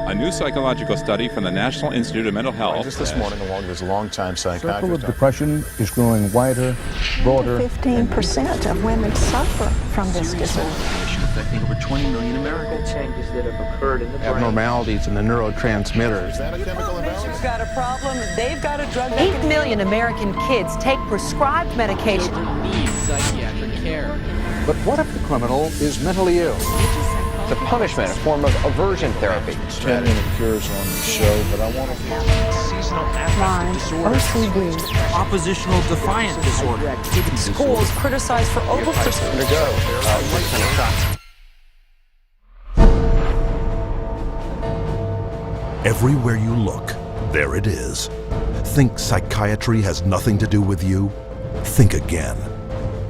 A new psychological study from the National Institute of Mental Health. Just this morning, along with a longtime psychiatrist. The circle of depression is growing wider, broader. 15% of women suffer from this disorder. Affecting over 20 million Americans. Changes that have occurred in the brain. Abnormalities in the neurotransmitters. Is that a chemical imbalance? Patient's got a problem. They've got a drug. 8 million American kids take prescribed medication. Children need psychiatric care. But what if the criminal is mentally ill? It's a punishment, a form of aversion therapy. 10 minute cures on the show, but I want to Seasonal affective disorder. OCD. Oppositional defiant disorder. Schools criticized for over-prescribing. Everywhere you look, there it is. Think psychiatry has nothing to do with you? Think again.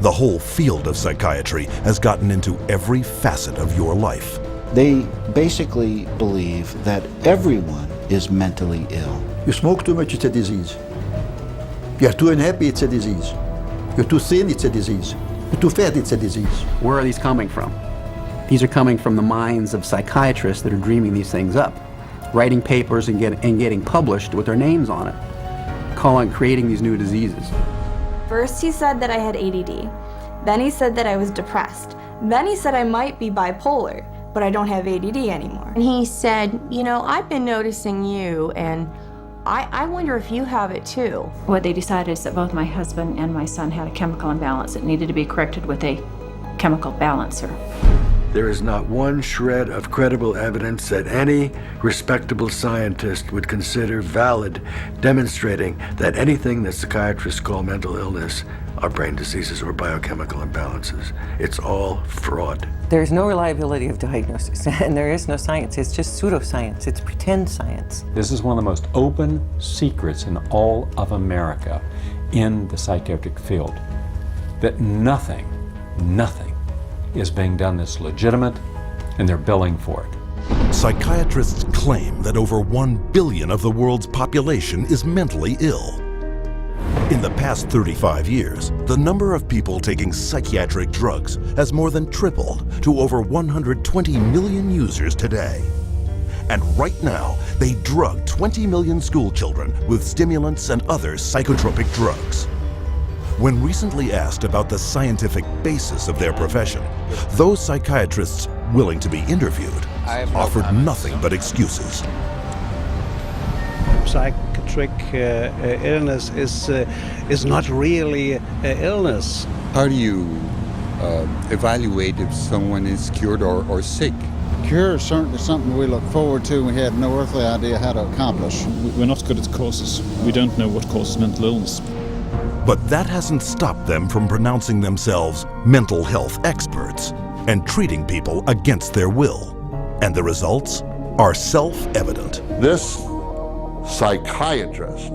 The whole field of psychiatry has gotten into every facet of your life. They basically believe that everyone is mentally ill. You smoke too much, it's a disease. You're too unhappy, it's a disease. You're too thin, it's a disease. You're too fat, it's a disease. Where are these coming from? These are coming from the minds of psychiatrists that are dreaming these things up, writing papers and getting published with their names on it, creating these new diseases. First he said that I had ADD, then he said that I was depressed, then he said I might be bipolar, but I don't have ADD anymore. And he said, you know, I've been noticing you, and I wonder if you have it too. What they decided is that both my husband and my son had a chemical imbalance that needed to be corrected with a chemical balancer. There is not one shred of credible evidence that any respectable scientist would consider valid, demonstrating that anything that psychiatrists call mental illness are brain diseases or biochemical imbalances. It's all fraud. There's no reliability of diagnosis, and there is no science. It's just pseudoscience. It's pretend science. This is one of the most open secrets in all of America in the psychiatric field, that nothing is being done that's legitimate, and they're billing for it. Psychiatrists claim that over 1 billion of the world's population is mentally ill. In the past 35 years, the number of people taking psychiatric drugs has more than tripled to over 120 million users today. And right now, they drug 20 million school children with stimulants and other psychotropic drugs. When recently asked about the scientific basis of their profession, those psychiatrists willing to be interviewed offered nothing but excuses. Psychiatric illness is not really illness. How do you evaluate if someone is cured or sick? Cure is certainly something we look forward to. We have no earthly idea how to accomplish. We're not good at causes. We don't know what causes mental illness. But that hasn't stopped them from pronouncing themselves mental health experts and treating people against their will. And the results are self-evident. This psychiatrist,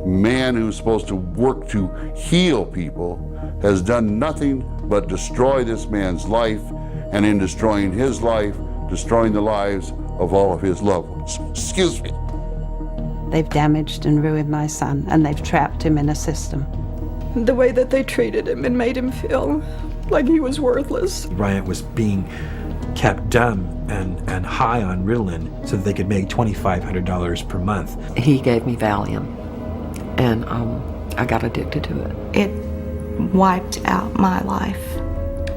man who's supposed to work to heal people, has done nothing but destroy this man's life, and in destroying his life, destroying the lives of all of his loved ones. Excuse me. They've damaged and ruined my son, and they've trapped him in a system. The way that they treated him and made him feel like he was worthless. Bryant was being kept dumb and high on Ritalin so that they could make $2,500 per month. He gave me Valium, and I got addicted to it. It wiped out my life.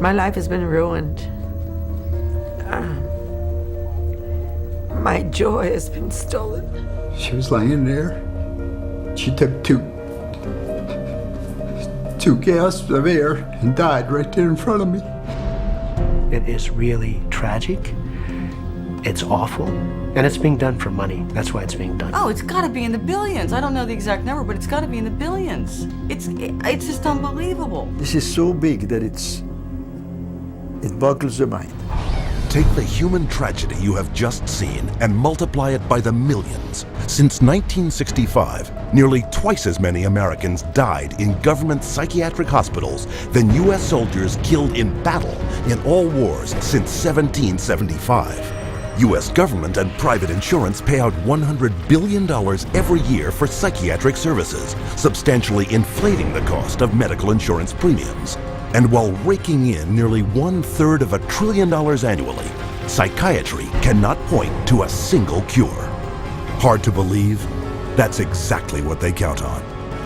My life has been ruined. My joy has been stolen. She was laying there. She took two gasps of air and died right there in front of me. It is really tragic. It's awful. And it's being done for money. That's why it's being done. Oh, it's got to be in the billions. I don't know the exact number, but it's got to be in the billions. It's just unbelievable. This is so big that it boggles the mind. Take the human tragedy you have just seen and multiply it by the millions. Since 1965, nearly twice as many Americans died in government psychiatric hospitals than U.S. soldiers killed in battle in all wars since 1775. U.S. government and private insurance pay out $100 billion every year for psychiatric services, substantially inflating the cost of medical insurance premiums. And while raking in nearly $1/3 of $1 trillion annually, psychiatry cannot point to a single cure. Hard to believe? That's exactly what they count on.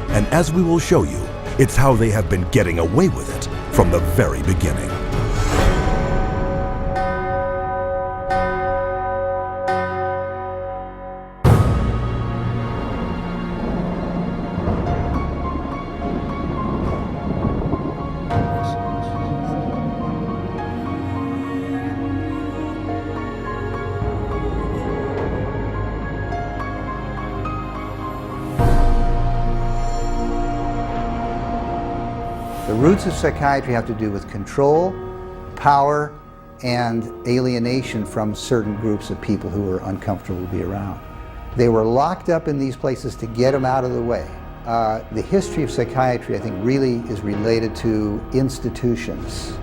And as we will show you, it's how they have been getting away with it from the very beginning. The roots of psychiatry have to do with control, power, and alienation from certain groups of people who were uncomfortable to be around. They were locked up in these places to get them out of the way. The history of psychiatry, I think, really is related to institutions.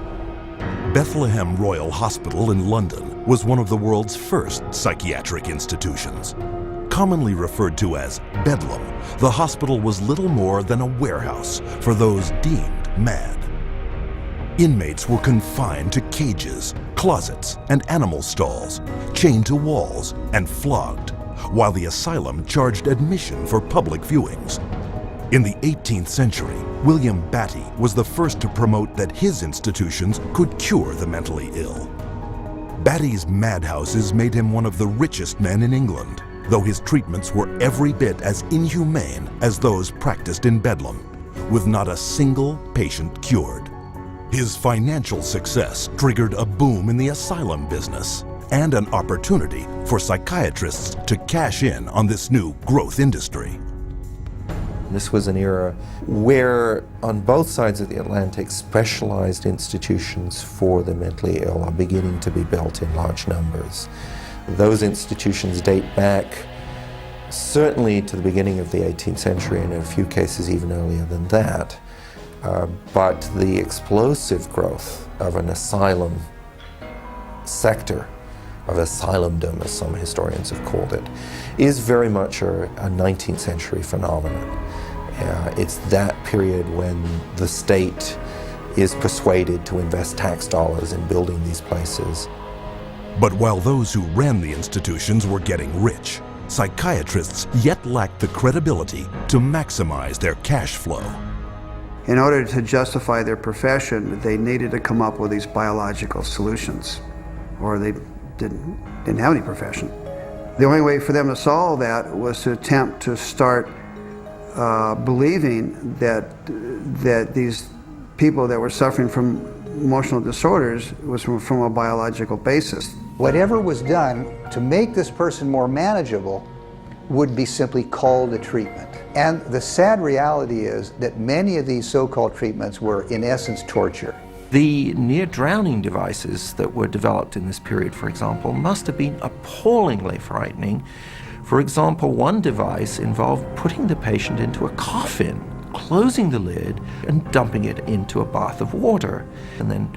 Bethlehem Royal Hospital in London was one of the world's first psychiatric institutions. Commonly referred to as Bedlam, the hospital was little more than a warehouse for those deemed mad. Inmates were confined to cages, closets, and animal stalls, chained to walls and flogged, while the asylum charged admission for public viewings. In the 18th century, William Batty was the first to promote that his institutions could cure the mentally ill. Batty's madhouses made him one of the richest men in England, though his treatments were every bit as inhumane as those practiced in Bedlam, with not a single patient cured. His financial success triggered a boom in the asylum business and an opportunity for psychiatrists to cash in on this new growth industry. This was an era where, on both sides of the Atlantic, specialized institutions for the mentally ill are beginning to be built in large numbers. Those institutions date back certainly to the beginning of the 18th century, and in a few cases even earlier than that. But the explosive growth of an asylum sector, of asylumdom, as some historians have called it, is very much a 19th century phenomenon. It's that period when the state is persuaded to invest tax dollars in building these places. But while those who ran the institutions were getting rich, psychiatrists yet lacked the credibility to maximize their cash flow. In order to justify their profession, they needed to come up with these biological solutions, or they didn't have any profession. The only way for them to solve that was to attempt to start believing that these people that were suffering from emotional disorders was from a biological basis. Whatever was done to make this person more manageable would be simply called a treatment. And the sad reality is that many of these so-called treatments were, in essence, torture. The near-drowning devices that were developed in this period, for example, must have been appallingly frightening. For example, one device involved putting the patient into a coffin, closing the lid, and dumping it into a bath of water, and then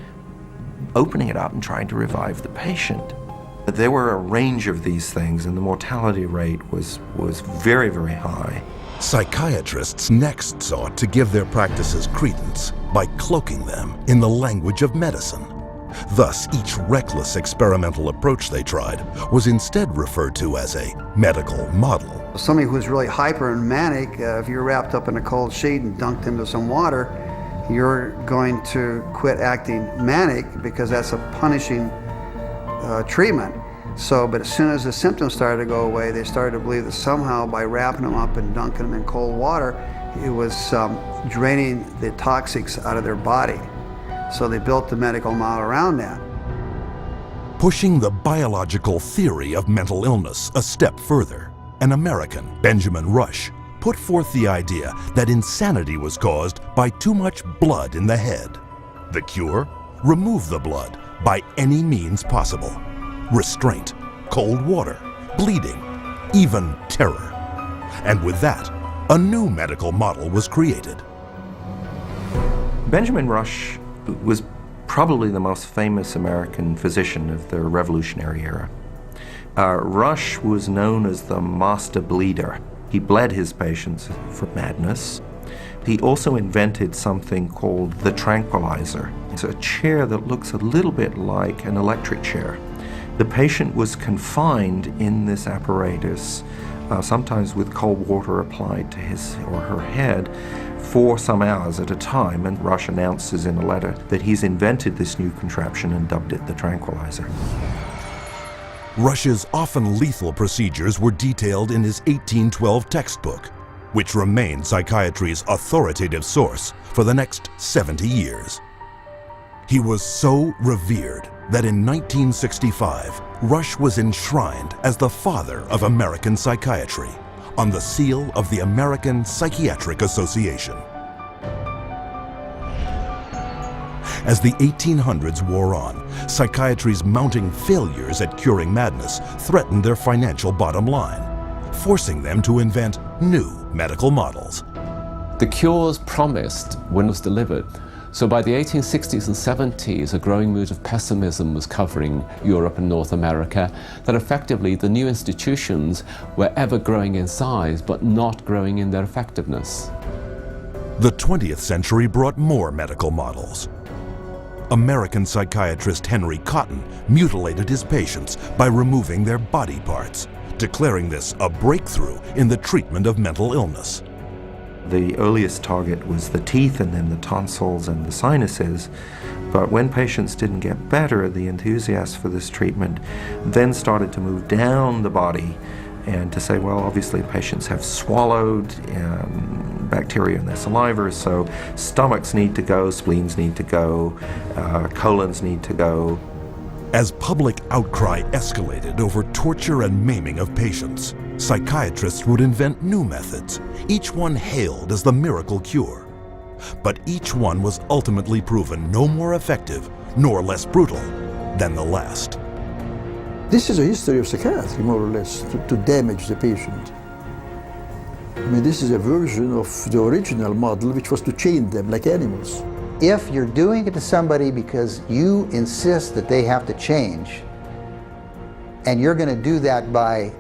opening it up and trying to revive the patient. There were a range of these things, and the mortality rate was very, very high. Psychiatrists next sought to give their practices credence by cloaking them in the language of medicine. Thus, each reckless experimental approach they tried was instead referred to as a medical model. Somebody who's really hyper and manic, if you're wrapped up in a cold sheet and dunked into some water, you're going to quit acting manic because that's a punishing treatment. But as soon as the symptoms started to go away, they started to believe that somehow by wrapping them up and dunking them in cold water, it was draining the toxics out of their body. So they built the medical model around that. Pushing the biological theory of mental illness a step further, an American, Benjamin Rush, put forth the idea that insanity was caused by too much blood in the head. The cure? Remove the blood by any means possible. Restraint, cold water, bleeding, even terror. And with that, a new medical model was created. Benjamin Rush was probably the most famous American physician of the Revolutionary era. Rush was known as the master bleeder. He bled his patients for madness. He also invented something called the tranquilizer. It's a chair that looks a little bit like an electric chair. The patient was confined in this apparatus, sometimes with cold water applied to his or her head, for some hours at a time, and Rush announces in a letter that he's invented this new contraption and dubbed it the tranquilizer. Rush's often lethal procedures were detailed in his 1812 textbook, which remained psychiatry's authoritative source for the next 70 years. He was so revered that in 1965, Rush was enshrined as the father of American psychiatry on the seal of the American Psychiatric Association. As the 1800s wore on, psychiatry's mounting failures at curing madness threatened their financial bottom line, forcing them to invent new medical models. The cures promised when it was delivered. So by the 1860s and 70s, a growing mood of pessimism was covering Europe and North America, that effectively the new institutions were ever growing in size, but not growing in their effectiveness. The 20th century brought more medical models. American psychiatrist Henry Cotton mutilated his patients by removing their body parts, declaring this a breakthrough in the treatment of mental illness. The earliest target was the teeth and then the tonsils and the sinuses, but when patients didn't get better, the enthusiasts for this treatment then started to move down the body and to say, well, obviously patients have swallowed bacteria in their saliva, so stomachs need to go, spleens need to go, colons need to go. As public outcry escalated over torture and maiming of patients, psychiatrists would invent new methods, each one hailed as the miracle cure. But each one was ultimately proven no more effective nor less brutal than the last. This is a history of psychiatry, more or less, to damage the patient. I mean, this is a version of the original model, which was to chain them like animals. If you're doing it to somebody because you insist that they have to change, and you're going to do that by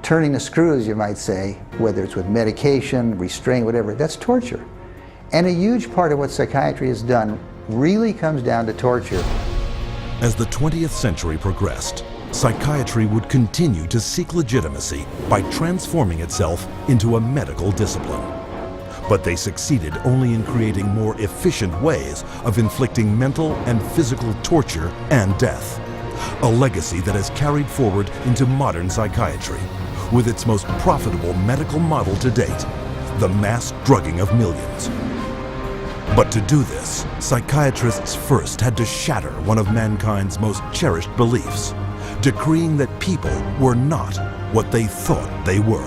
turning the screws, you might say, whether it's with medication, restraint, whatever, that's torture. And a huge part of what psychiatry has done really comes down to torture. As the 20th century progressed, psychiatry would continue to seek legitimacy by transforming itself into a medical discipline. But they succeeded only in creating more efficient ways of inflicting mental and physical torture and death. A legacy that has carried forward into modern psychiatry, with its most profitable medical model to date, the mass drugging of millions. But to do this, psychiatrists first had to shatter one of mankind's most cherished beliefs, decreeing that people were not what they thought they were.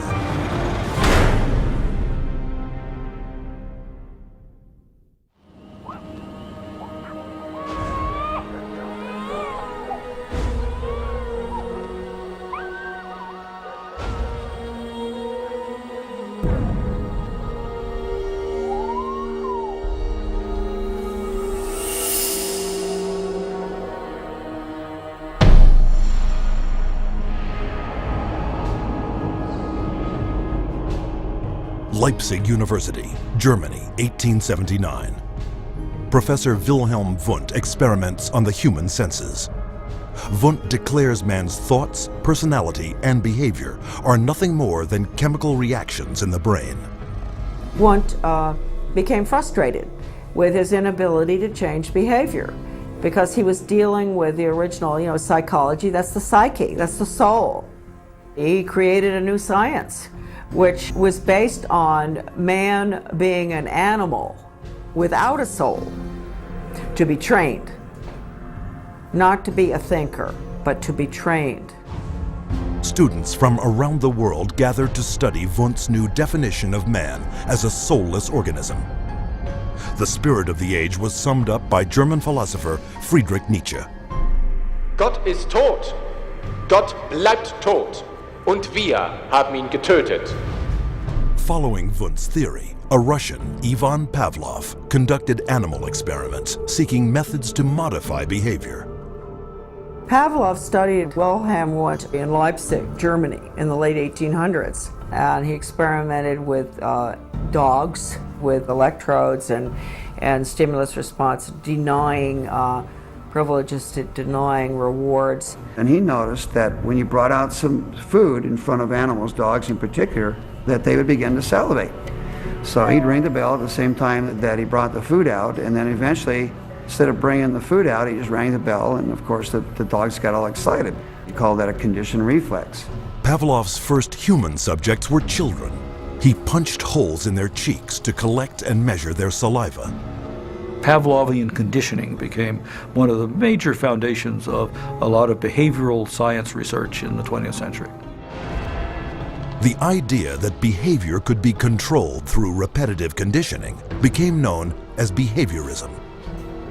Leipzig University, Germany, 1879. Professor Wilhelm Wundt experiments on the human senses. Wundt declares man's thoughts, personality, and behavior are nothing more than chemical reactions in the brain. Wundt became frustrated with his inability to change behavior because he was dealing with the original, psychology. That's the psyche, that's the soul. He created a new science, which was based on man being an animal without a soul, to be trained. Not to be a thinker, but to be trained. Students from around the world gathered to study Wundt's new definition of man as a soulless organism. The spirit of the age was summed up by German philosopher Friedrich Nietzsche. Gott ist tot. Gott bleibt tot. Und wir haben ihn getötet. Following Wundt's theory, a Russian, Ivan Pavlov, conducted animal experiments seeking methods to modify behavior. Pavlov studied Wilhelm Wundt in Leipzig, Germany, in the late 1800s. And he experimented with dogs with electrodes and stimulus response, denying privileges to denying rewards. And he noticed that when you brought out some food in front of animals, dogs in particular, that they would begin to salivate. So he'd ring the bell at the same time that he brought the food out, and then eventually, instead of bringing the food out, he just rang the bell, and of course the dogs got all excited. He called that a conditioned reflex. Pavlov's first human subjects were children. He punched holes in their cheeks to collect and measure their saliva. Pavlovian conditioning became one of the major foundations of a lot of behavioral science research in the 20th century. The idea that behavior could be controlled through repetitive conditioning became known as behaviorism.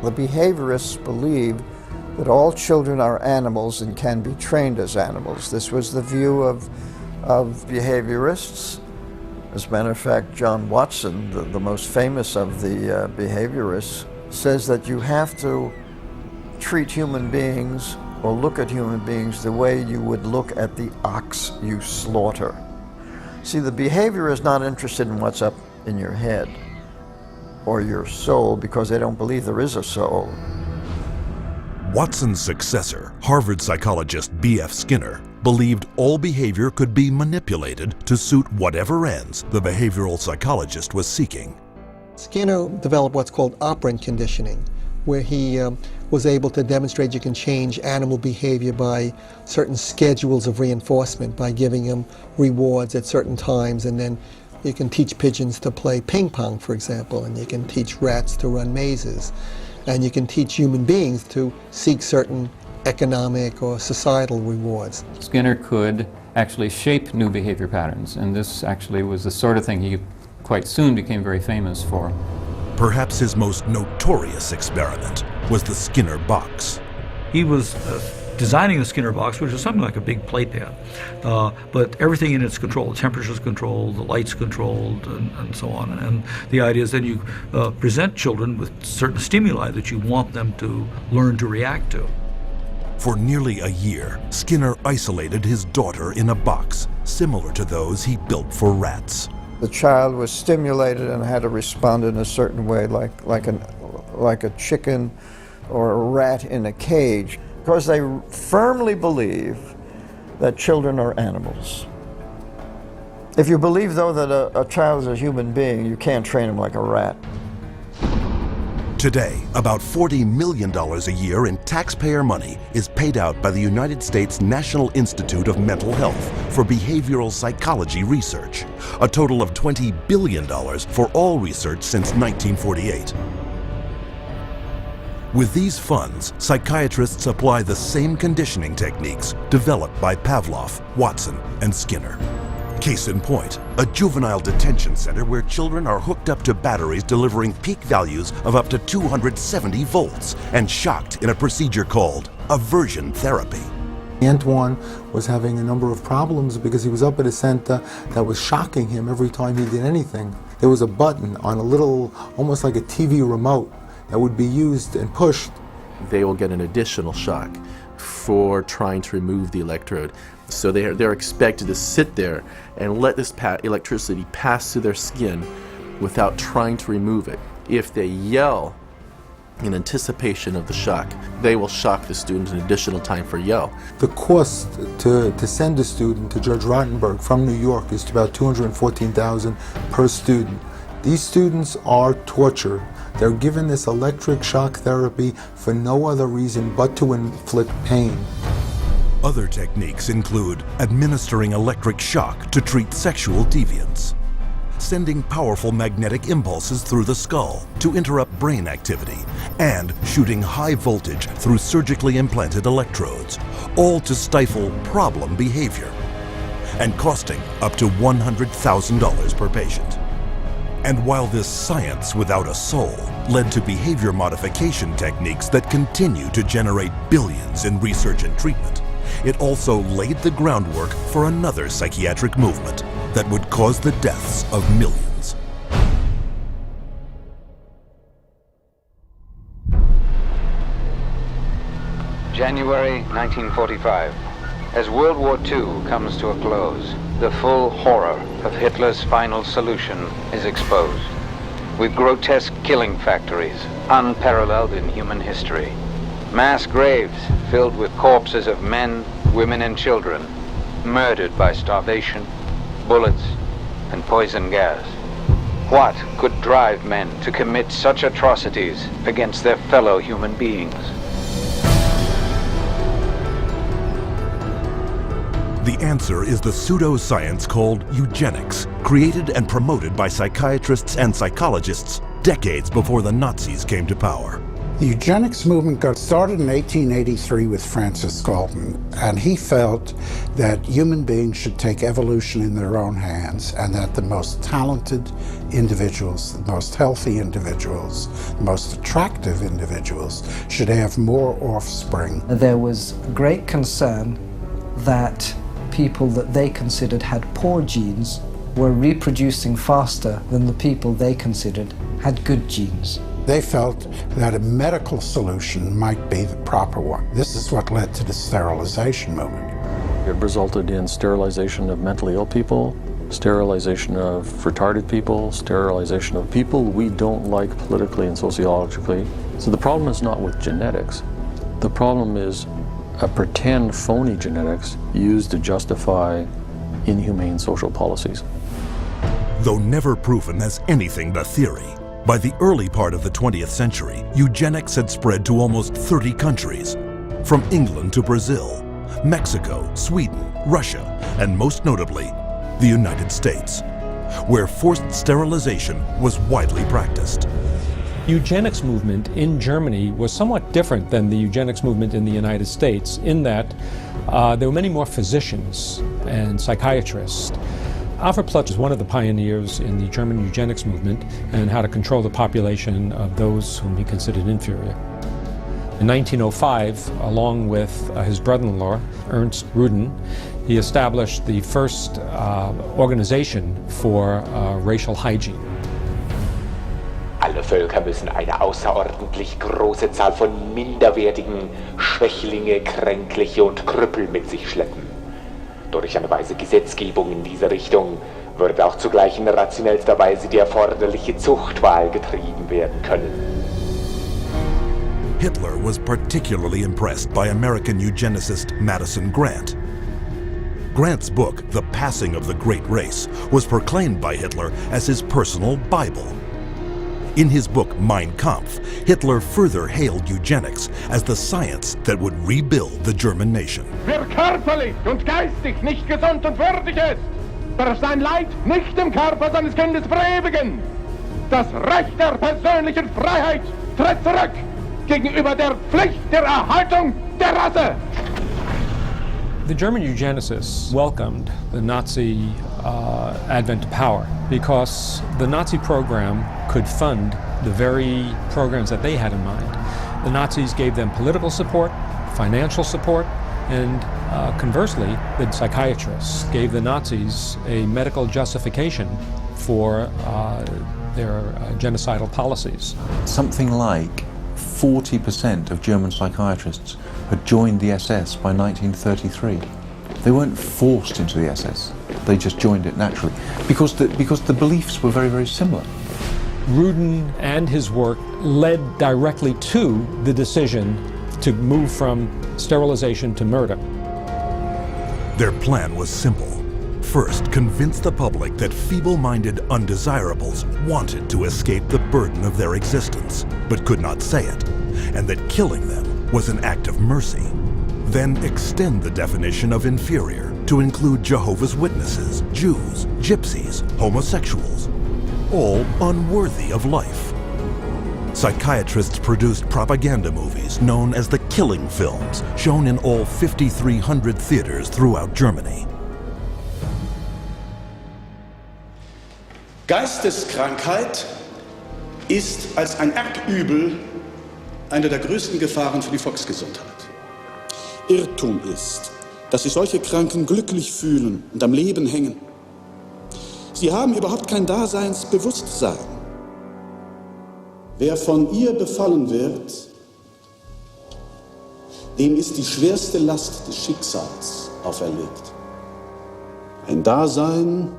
The behaviorists believed that all children are animals and can be trained as animals. This was the view of behaviorists. As a matter of fact, John Watson, the most famous of the behaviorists, says that you have to treat human beings or look at human beings the way you would look at the ox you slaughter. See, the behavior is not interested in what's up in your head or your soul because they don't believe there is a soul. Watson's successor, Harvard psychologist B.F. Skinner, believed all behavior could be manipulated to suit whatever ends the behavioral psychologist was seeking. Skinner developed what's called operant conditioning, where he was able to demonstrate you can change animal behavior by certain schedules of reinforcement, by giving them rewards at certain times, and then you can teach pigeons to play ping pong, for example, and you can teach rats to run mazes, and you can teach human beings to seek certain economic or societal rewards. Skinner could actually shape new behavior patterns, and this actually was the sort of thing he quite soon became very famous for. Perhaps his most notorious experiment was the Skinner box. He was designing the Skinner box, which is something like a big playpen, but everything in it's controlled. The temperature's controlled, the light's controlled, and so on. And the idea is then you present children with certain stimuli that you want them to learn to react to. For nearly a year, Skinner isolated his daughter in a box, similar to those he built for rats. The child was stimulated and had to respond in a certain way, like a chicken or a rat in a cage, because they firmly believe that children are animals. If you believe, though, that a child is a human being, you can't train him like a rat. Today, about $40 million a year in taxpayer money is paid out by the United States National Institute of Mental Health for behavioral psychology research, a total of $20 billion for all research since 1948. With these funds, psychiatrists apply the same conditioning techniques developed by Pavlov, Watson, and Skinner. Case in point, a juvenile detention center where children are hooked up to batteries delivering peak values of up to 270 volts and shocked in a procedure called aversion therapy. Antoine was having a number of problems because he was up at a center that was shocking him every time he did anything. There was a button on a little, almost like a TV remote, that would be used and pushed. They will get an additional shock for trying to remove the electrode. So they're expected to sit there and let this electricity pass through their skin without trying to remove it. If they yell in anticipation of the shock, they will shock the student an additional time for yell. The cost to send a student to Judge Rottenberg from New York is about $214,000 per student. These students are tortured. They're given this electric shock therapy for no other reason but to inflict pain. Other techniques include administering electric shock to treat sexual deviance, sending powerful magnetic impulses through the skull to interrupt brain activity, and shooting high voltage through surgically implanted electrodes, all to stifle problem behavior, and costing up to $100,000 per patient. And while this science without a soul led to behavior modification techniques that continue to generate billions in research and treatment, it also laid the groundwork for another psychiatric movement that would cause the deaths of millions. January 1945. As World War II comes to a close, the full horror of Hitler's final solution is exposed, with grotesque killing factories unparalleled in human history. Mass graves filled with corpses of men, women, and children, murdered by starvation, bullets, and poison gas. What could drive men to commit such atrocities against their fellow human beings? The answer is the pseudoscience called eugenics, created and promoted by psychiatrists and psychologists decades before the Nazis came to power. The eugenics movement got started in 1883 with Francis Galton, and he felt that human beings should take evolution in their own hands, and that the most talented individuals, the most healthy individuals, the most attractive individuals should have more offspring. There was great concern that people that they considered had poor genes were reproducing faster than the people they considered had good genes. They felt that a medical solution might be the proper one. This is what led to the sterilization movement. It resulted in sterilization of mentally ill people, sterilization of retarded people, sterilization of people we don't like politically and sociologically. So the problem is not with genetics. The problem is a pretend phony genetics used to justify inhumane social policies. Though never proven as anything but theory, by the early part of the 20th century, eugenics had spread to almost 30 countries, from England to Brazil, Mexico, Sweden, Russia, and most notably, the United States, where forced sterilization was widely practiced. Eugenics movement in Germany was somewhat different than the eugenics movement in the United States in that there were many more physicians and psychiatrists. Alfred Plutz was one of the pioneers in the German eugenics movement and how to control the population of those whom he considered inferior. In 1905, along with his brother-in-law, Ernst Ruden, he established the first organization for racial hygiene. Alle Völker müssen eine außerordentlich große Zahl von minderwertigen Schwächlinge, Kränkliche und Krüppel mit sich schleppen. Durch eine weise Gesetzgebung in diese Richtung wird auch zugleich in rationellster Weise die erforderliche Zuchtwahl getrieben werden können. Hitler was particularly impressed by American eugenicist Madison Grant. Grant's book, The Passing of the Great Race, was proclaimed by Hitler as his personal Bible. In his book Mein Kampf, Hitler further hailed eugenics as the science that would rebuild the German nation. Wer körperlich und geistig nicht gesund und würdig ist, darf sein Leid nicht im Körper seines Kindes verewigen. Das Recht der persönlichen Freiheit tritt zurück gegenüber der Pflicht der Erhaltung der Rasse. The German eugenicists welcomed the Nazi advent to power because the Nazi program could fund the very programs that they had in mind. The Nazis gave them political support, financial support, and conversely, the psychiatrists gave the Nazis a medical justification for their genocidal policies. Something like 40% of German psychiatrists had joined the SS by 1933. They weren't forced into the SS, they just joined it naturally, because the beliefs were very, very similar. Ruden and his work led directly to the decision to move from sterilization to murder. Their plan was simple. First, convince the public that feeble-minded undesirables wanted to escape the burden of their existence, but could not say it, and that killing them was an act of mercy. Then extend the definition of inferior to include Jehovah's Witnesses, Jews, gypsies, homosexuals, all unworthy of life. Psychiatrists produced propaganda movies known as the killing films, shown in all 5,300 theaters throughout Germany. Geisteskrankheit ist als ein Erbübel eine der größten Gefahren für die Volksgesundheit. Irrtum ist, dass sich solche Kranken glücklich fühlen und am Leben hängen. Sie haben überhaupt kein Daseinsbewusstsein. Wer von ihr befallen wird, dem ist die schwerste Last des Schicksals auferlegt. Ein Dasein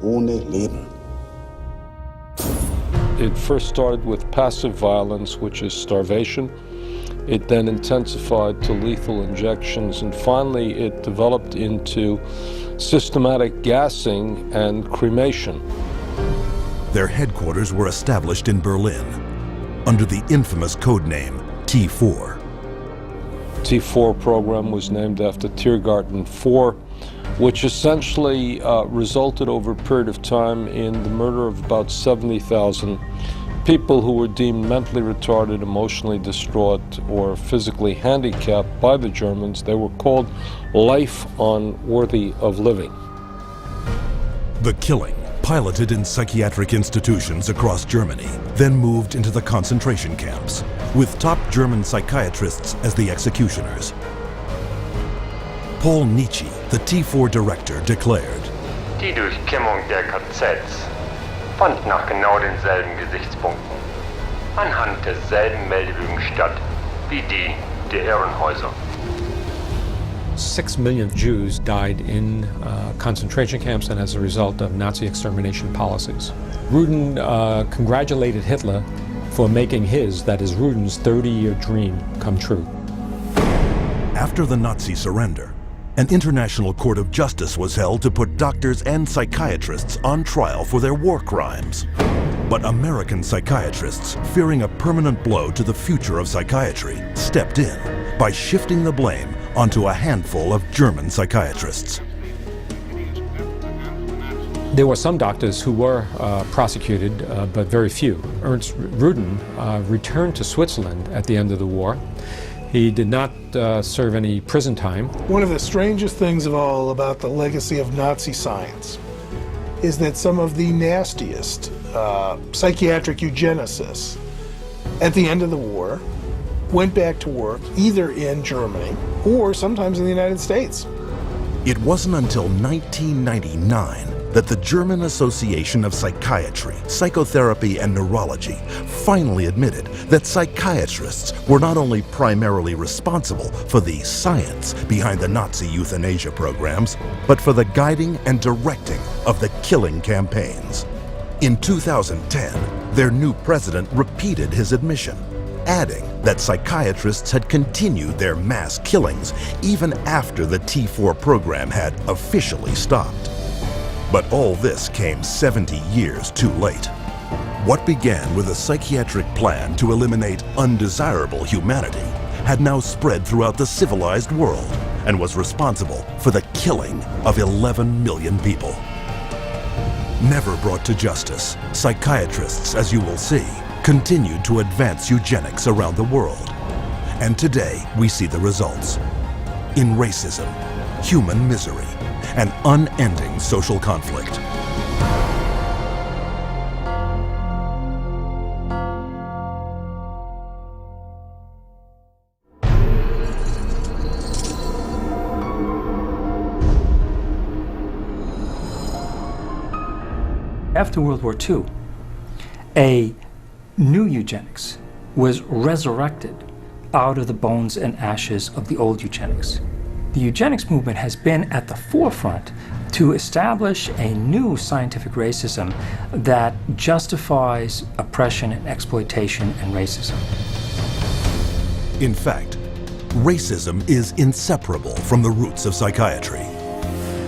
ohne Leben. It first started with passive violence, which is starvation, It then intensified to lethal injections, and finally it developed into systematic gassing and cremation. Their headquarters were established in Berlin under the infamous codename T4. T4 program was named after Tiergarten 4, which essentially resulted over a period of time in the murder of about 70,000 people who were deemed mentally retarded, emotionally distraught, or physically handicapped by the Germans. They were called life unworthy of living. The killing, piloted in psychiatric institutions across Germany, then moved into the concentration camps, with top German psychiatrists as the executioners. Paul Nietzsche, the T4 director, declared, Die Durchkämmung der KZs fand nach genau denselben Gesichtspunkten, anhand derselben Meldebögen statt wie die der Irrenhäuser. 6 million Jews died in concentration camps and as a result of Nazi extermination policies. Rudin congratulated Hitler for making his, that is Rudin's, 30-year dream come true. After the Nazi surrender, an international court of justice was held to put doctors and psychiatrists on trial for their war crimes. But American psychiatrists, fearing a permanent blow to the future of psychiatry, stepped in by shifting the blame onto a handful of German psychiatrists. There were some doctors who were prosecuted, but very few. Ernst Rudin returned to Switzerland at the end of the war. He did not serve any prison time. One of the strangest things of all about the legacy of Nazi science is that some of the nastiest psychiatric eugenicists at the end of the war went back to work either in Germany or sometimes in the United States. It wasn't until 1999 that the German Association of Psychiatry, Psychotherapy, and Neurology finally admitted that psychiatrists were not only primarily responsible for the science behind the Nazi euthanasia programs, but for the guiding and directing of the killing campaigns. In 2010, their new president repeated his admission, adding that psychiatrists had continued their mass killings even after the T4 program had officially stopped. But all this came 70 years too late. What began with a psychiatric plan to eliminate undesirable humanity had now spread throughout the civilized world and was responsible for the killing of 11 million people. Never brought to justice, psychiatrists, as you will see, continued to advance eugenics around the world. And today we see the results. In racism, human misery, and unending social conflict. After World War II, a new eugenics was resurrected out of the bones and ashes of the old eugenics. The eugenics movement has been at the forefront to establish a new scientific racism that justifies oppression and exploitation and racism. In fact, racism is inseparable from the roots of psychiatry.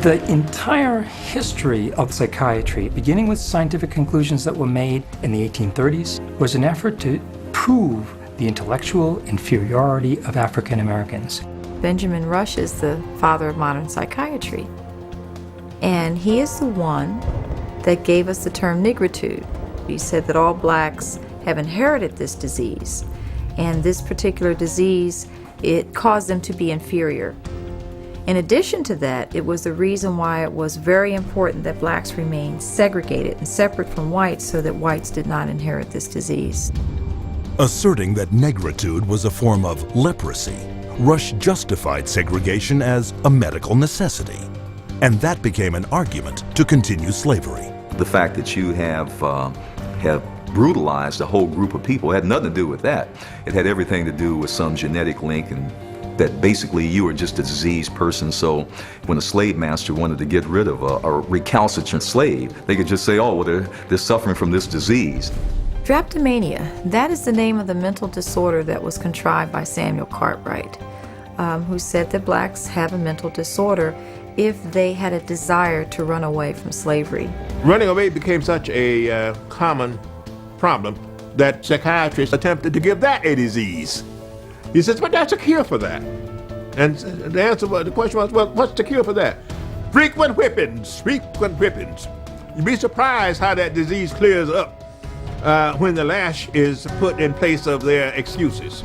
The entire history of psychiatry, beginning with scientific conclusions that were made in the 1830s, was an effort to prove the intellectual inferiority of African Americans. Benjamin Rush is the father of modern psychiatry. And he is the one that gave us the term nigritude. He said that all blacks have inherited this disease. And this particular disease, it caused them to be inferior. In addition to that, it was the reason why it was very important that blacks remained segregated and separate from whites so that whites did not inherit this disease. Asserting that negritude was a form of leprosy, Rush justified segregation as a medical necessity, and that became an argument to continue slavery. The fact that you have brutalized a whole group of people had nothing to do with that. It had everything to do with some genetic link, and that basically you were just a diseased person, so when a slave master wanted to get rid of a recalcitrant slave, they could just say, oh, well, they're suffering from this disease. Drapetomania, that is the name of the mental disorder that was contrived by Samuel Cartwright, who said that blacks have a mental disorder if they had a desire to run away from slavery. Running away became such a common problem that psychiatrists attempted to give that a disease. He says, but that's a cure for that. And the question was, well, what's the cure for that? Frequent whippings, frequent whippings. You'd be surprised how that disease clears up when the lash is put in place of their excuses.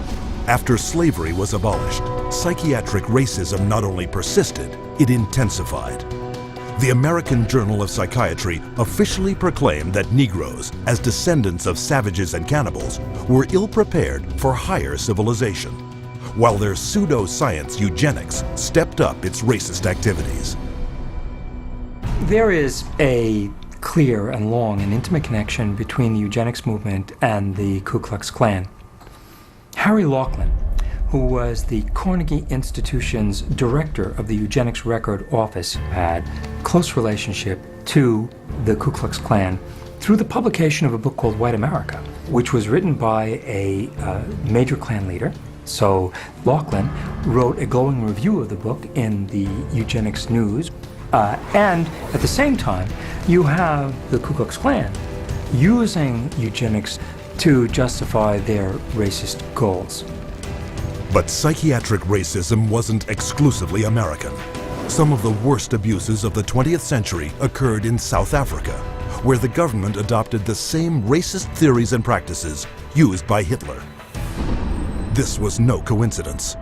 After slavery was abolished, psychiatric racism not only persisted, it intensified. The American Journal of Psychiatry officially proclaimed that Negroes, as descendants of savages and cannibals, were ill-prepared for higher civilization, while their pseudo-science eugenics stepped up its racist activities. There is a clear and long and intimate connection between the eugenics movement and the Ku Klux Klan. Harry Laughlin, who was the Carnegie Institution's director of the Eugenics Record Office, had a close relationship to the Ku Klux Klan through the publication of a book called White America, which was written by a major Klan leader. So Laughlin wrote a glowing review of the book in the Eugenics News. And at the same time, you have the Ku Klux Klan using eugenics to justify their racist goals. But psychiatric racism wasn't exclusively American. Some of the worst abuses of the 20th century occurred in South Africa, where the government adopted the same racist theories and practices used by Hitler. This was no coincidence.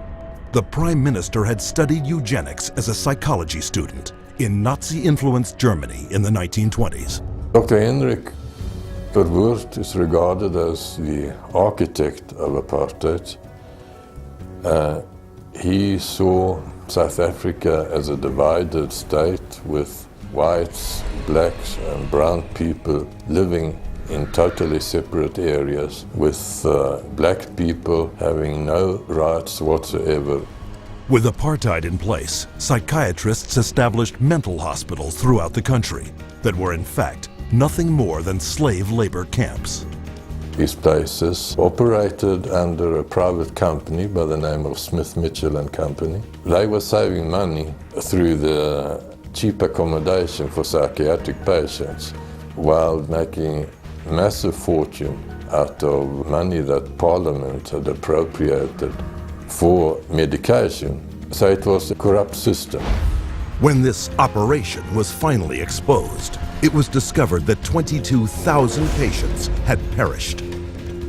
The Prime Minister had studied eugenics as a psychology student in Nazi-influenced Germany in the 1920s. Dr. Hendrik Verwoerd is regarded as the architect of apartheid. He saw South Africa as a divided state with whites, blacks and brown people living in totally separate areas, with black people having no rights whatsoever. With apartheid in place, psychiatrists established mental hospitals throughout the country that were in fact nothing more than slave labor camps. These places operated under a private company by the name of Smith, Mitchell and Company. They were saving money through the cheap accommodation for psychiatric patients while making massive fortune out of money that Parliament had appropriated for medication. So it was a corrupt system. When this operation was finally exposed, it was discovered that 22,000 patients had perished,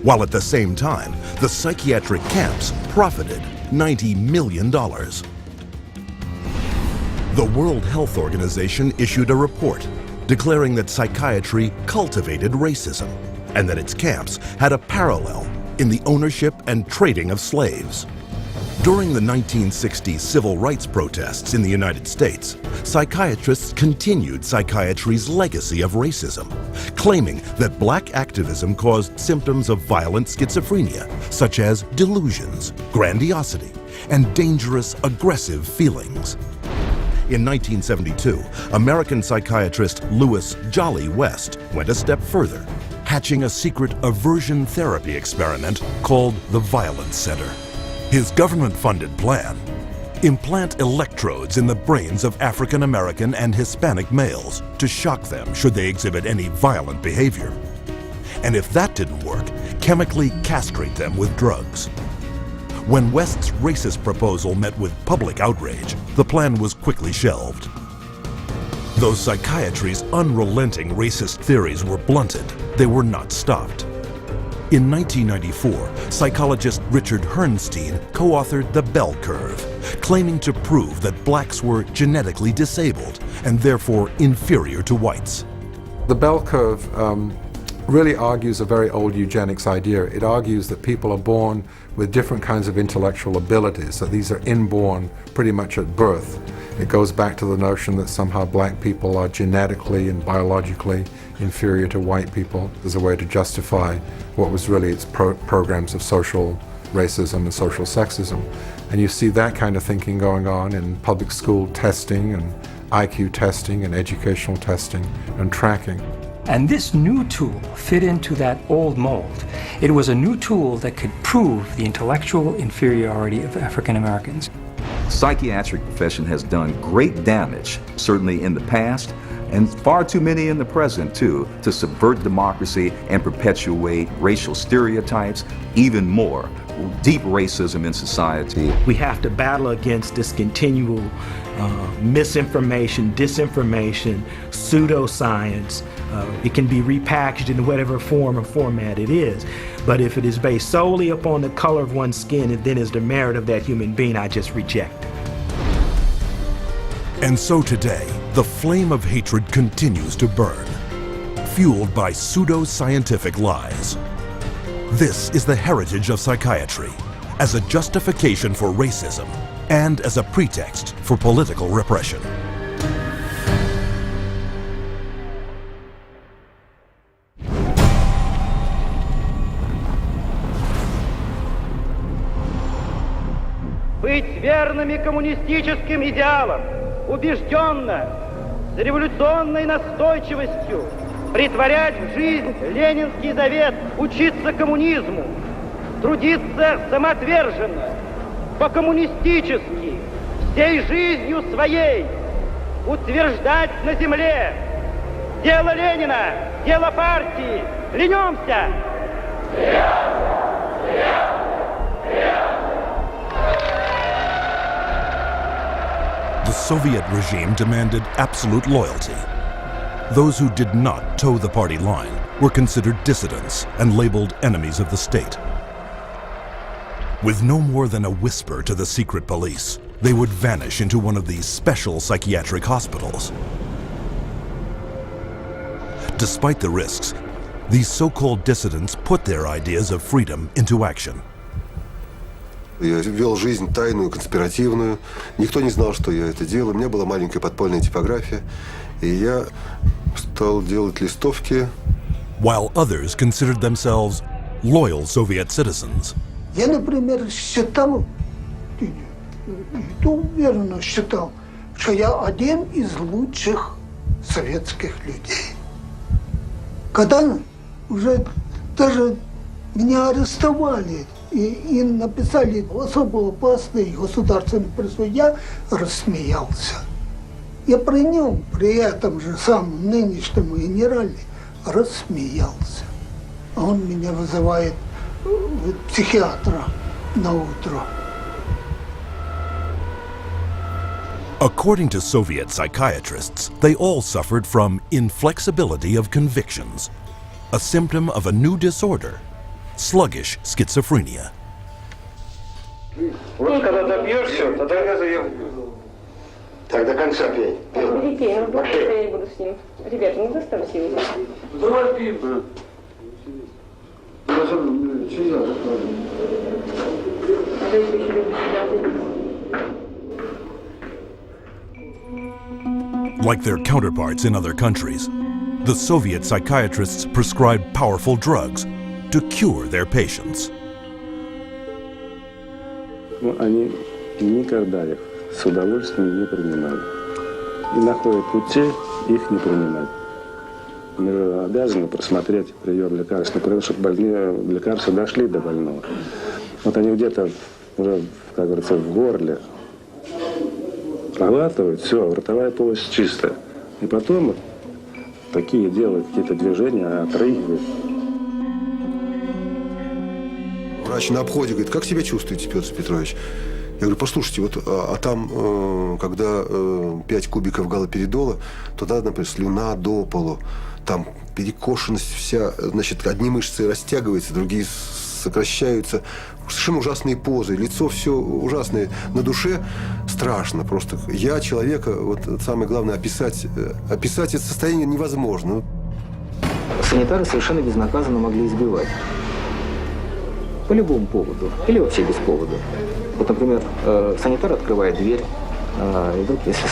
while at the same time, the psychiatric camps profited $90 million. The World Health Organization issued a report declaring that psychiatry cultivated racism and that its camps had a parallel in the ownership and trading of slaves. During the 1960s civil rights protests in the United States, psychiatrists continued psychiatry's legacy of racism, claiming that black activism caused symptoms of violent schizophrenia, such as delusions, grandiosity, and dangerous, aggressive feelings. In 1972, American psychiatrist Louis Jolly West went a step further, hatching a secret aversion therapy experiment called the Violence Center. His government-funded plan: implant electrodes in the brains of African American and Hispanic males to shock them should they exhibit any violent behavior. And if that didn't work, chemically castrate them with drugs. When West's racist proposal met with public outrage, the plan was quickly shelved. Though psychiatry's unrelenting racist theories were blunted, they were not stopped. In 1994, psychologist Richard Herrnstein co-authored The Bell Curve, claiming to prove that blacks were genetically disabled and therefore inferior to whites. The Bell Curve really argues a very old eugenics idea. It argues that people are born with different kinds of intellectual abilities, that these are inborn pretty much at birth. It goes back to the notion that somehow black people are genetically and biologically inferior to white people as a way to justify what was really its programs of social racism and social sexism. And you see that kind of thinking going on in public school testing and IQ testing and educational testing and tracking. And this new tool fit into that old mold. It was a new tool that could prove the intellectual inferiority of African Americans. The psychiatric profession has done great damage, certainly in the past, and far too many in the present too, to subvert democracy and perpetuate racial stereotypes, even more, deep racism in society. We have to battle against this continual misinformation, disinformation, pseudoscience. It can be repackaged in whatever form or format it is. But if it is based solely upon the color of one's skin and then is the merit of that human being, I just reject it. And so today, the flame of hatred continues to burn, fueled by pseudo-scientific lies. This is the heritage of psychiatry, as a justification for racism and as a pretext for political repression. Быть верными коммунистическим идеалам, убежденно, с революционной настойчивостью, претворять в жизнь ленинский завет, учиться коммунизму, трудиться самоотверженно, по-коммунистически, всей жизнью своей, утверждать на земле дело Ленина, дело партии. Клянемся! The Soviet regime demanded absolute loyalty. Those who did not toe the party line were considered dissidents and labeled enemies of the state. With no more than a whisper to the secret police, they would vanish into one of these special psychiatric hospitals. Despite the risks, these so-called dissidents put their ideas of freedom into action. Я вел жизнь тайную, конспиративную. Никто не знал, что я это делаю. У меня была маленькая подпольная типография. И я стал делать листовки. While others considered themselves loyal Soviet citizens. Я, например, считал, и то уверенно считал, что я один из лучших советских людей. Когда уже даже меня арестовали, и написали особо опасный государственный призыв, я рассмеялся. Я при нем, при этом же самом нынешнем генерале, рассмеялся. А он меня вызывает психиатра на утро. According to Soviet psychiatrists, they all suffered from inflexibility of convictions, a symptom of a new disorder, sluggish schizophrenia. Вот когда добьешься, тогда я заем. Так, до конца пей. Пей, ну я не буду с ним. Ребята, не заставьте его. Давай пей, брат. Like their counterparts in other countries, the Soviet psychiatrists prescribed powerful drugs to cure their patients. Они никогда их с удовольствием не принимали. И находят пути их не принимать. Мы обязаны просмотреть прием лекарственных продуктов, чтобы больные лекарства дошли до больного. Вот они где-то уже, как говорится, в горле проглатывают, все, ротовая полость чистая. И потом такие делают какие-то движения, отрыгивают. Врач на обходе говорит: как себя чувствуете, Петр Петрович? Я говорю: послушайте, вот, там, когда 5 кубиков галоперидола, туда, например, слюна до полу, там перекошенность вся, значит, одни мышцы растягиваются, другие сокращаются, совершенно ужасные позы, лицо все ужасное, на душе страшно просто. Я человека, вот самое главное, описать это состояние невозможно. Санитары совершенно безнаказанно могли избивать. По любому поводу. Или вообще без повода. Вот, например, санитар открывает дверь, и вдруг, если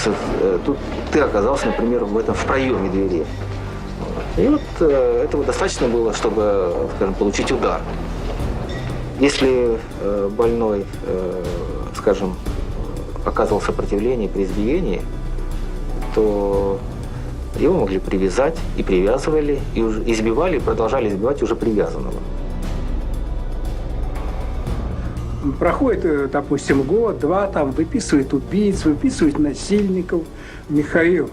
тут ты оказался, например, в проеме двери. И вот этого достаточно было, чтобы, скажем, получить удар. Если больной, скажем, оказывал сопротивление при избиении, то Его могли привязать, и привязывали, и избивали, и продолжали избивать уже привязанного. Проходит, допустим, год-два, там выписывают убийц, выписывают насильников. Михаил,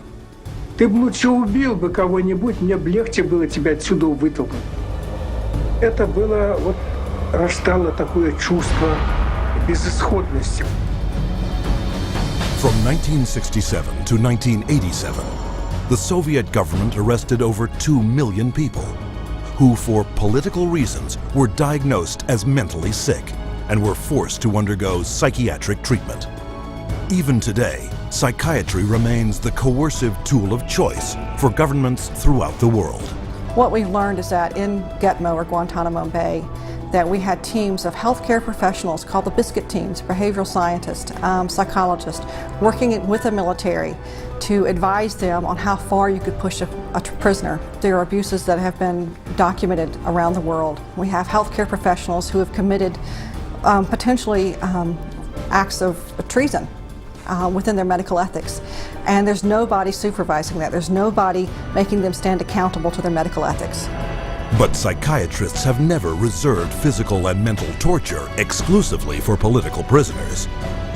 ты бы лучше убил бы кого-нибудь, мне бы легче было тебя отсюда вытолкнуть. Это было, вот, рождало такое чувство безысходности. From 1967 to 1987, the Soviet government arrested over 2 million people who, for political reasons, were diagnosed as mentally sick and were forced to undergo psychiatric treatment. Even today, psychiatry remains the coercive tool of choice for governments throughout the world. What we've learned is that in Gitmo or Guantanamo Bay, that we had teams of healthcare professionals called the biscuit teams, behavioral scientists, psychologists, working with the military to advise them on how far you could push a prisoner. There are abuses that have been documented around the world. We have healthcare professionals who have committed potentially acts of treason within their medical ethics. And there's nobody supervising that. There's nobody making them stand accountable to their medical ethics. But psychiatrists have never reserved physical and mental torture exclusively for political prisoners.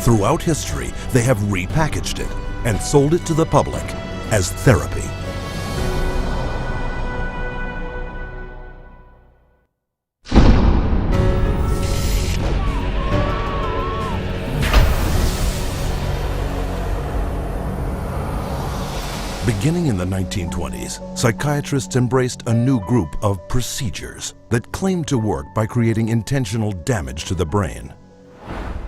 Throughout history, they have repackaged it and sold it to the public as therapy. Beginning in the 1920s, psychiatrists embraced a new group of procedures that claimed to work by creating intentional damage to the brain.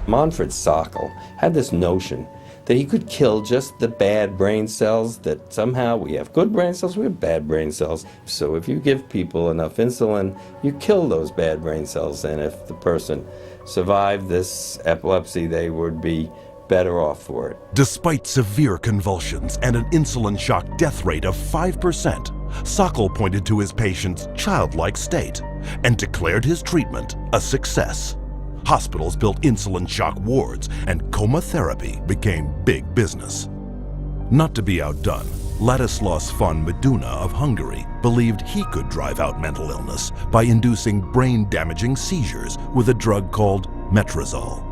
Manfred Sokal had this notion that he could kill just the bad brain cells, that somehow we have good brain cells, we have bad brain cells. So if you give people enough insulin, you kill those bad brain cells, and if the person survived this epilepsy, they would be better off for it. Despite severe convulsions and an insulin shock death rate of 5%, Sokal pointed to his patient's childlike state and declared his treatment a success. Hospitals built insulin shock wards, and coma therapy became big business. Not to be outdone, Ladislaus von Meduna of Hungary believed he could drive out mental illness by inducing brain-damaging seizures with a drug called metrazol.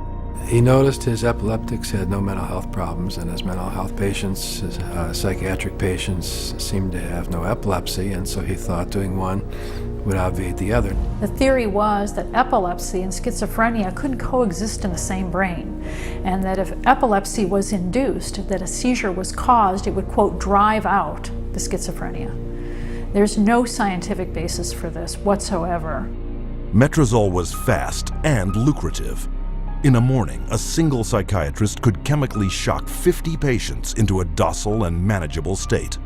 He noticed his epileptics had no mental health problems, and his mental health patients, his psychiatric patients, seemed to have no epilepsy, and so he thought doing one would obviate the other. The theory was that epilepsy and schizophrenia couldn't coexist in the same brain, and that if epilepsy was induced, that a seizure was caused, it would, quote, drive out the schizophrenia. There's no scientific basis for this whatsoever. Metrazol was fast and lucrative. In a morning, a single psychiatrist could chemically shock 50 patients into a docile and manageable state.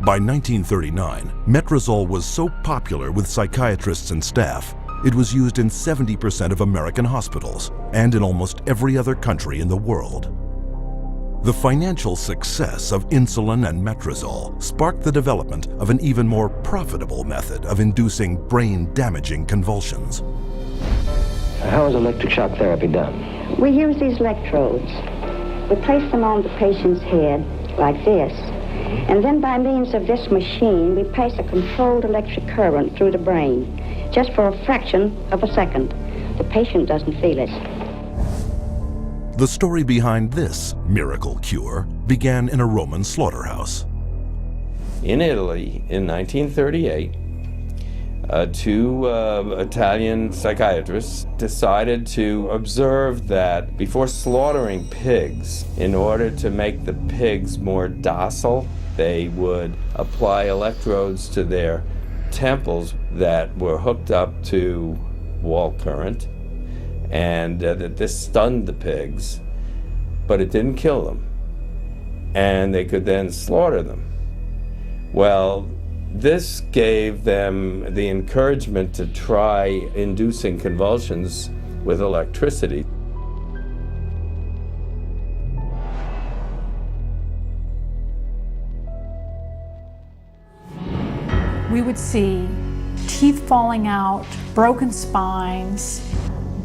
By 1939, metrazol was so popular with psychiatrists and staff, it was used in 70% of American hospitals and in almost every other country in the world. The financial success of insulin and metrazol sparked the development of an even more profitable method of inducing brain-damaging convulsions. How is electric shock therapy done? We use these electrodes. We place them on the patient's head like this, and then by means of this machine, we pass a controlled electric current through the brain, just for a fraction of a second. The patient doesn't feel it. The story behind this miracle cure began in a Roman slaughterhouse. In Italy, in 1938, two Italian psychiatrists decided to observe that before slaughtering pigs, in order to make the pigs more docile, they would apply electrodes to their temples that were hooked up to wall current, and that this stunned the pigs, but it didn't kill them, and they could then slaughter them. Well, this gave them the encouragement to try inducing convulsions with electricity. We would see teeth falling out, broken spines,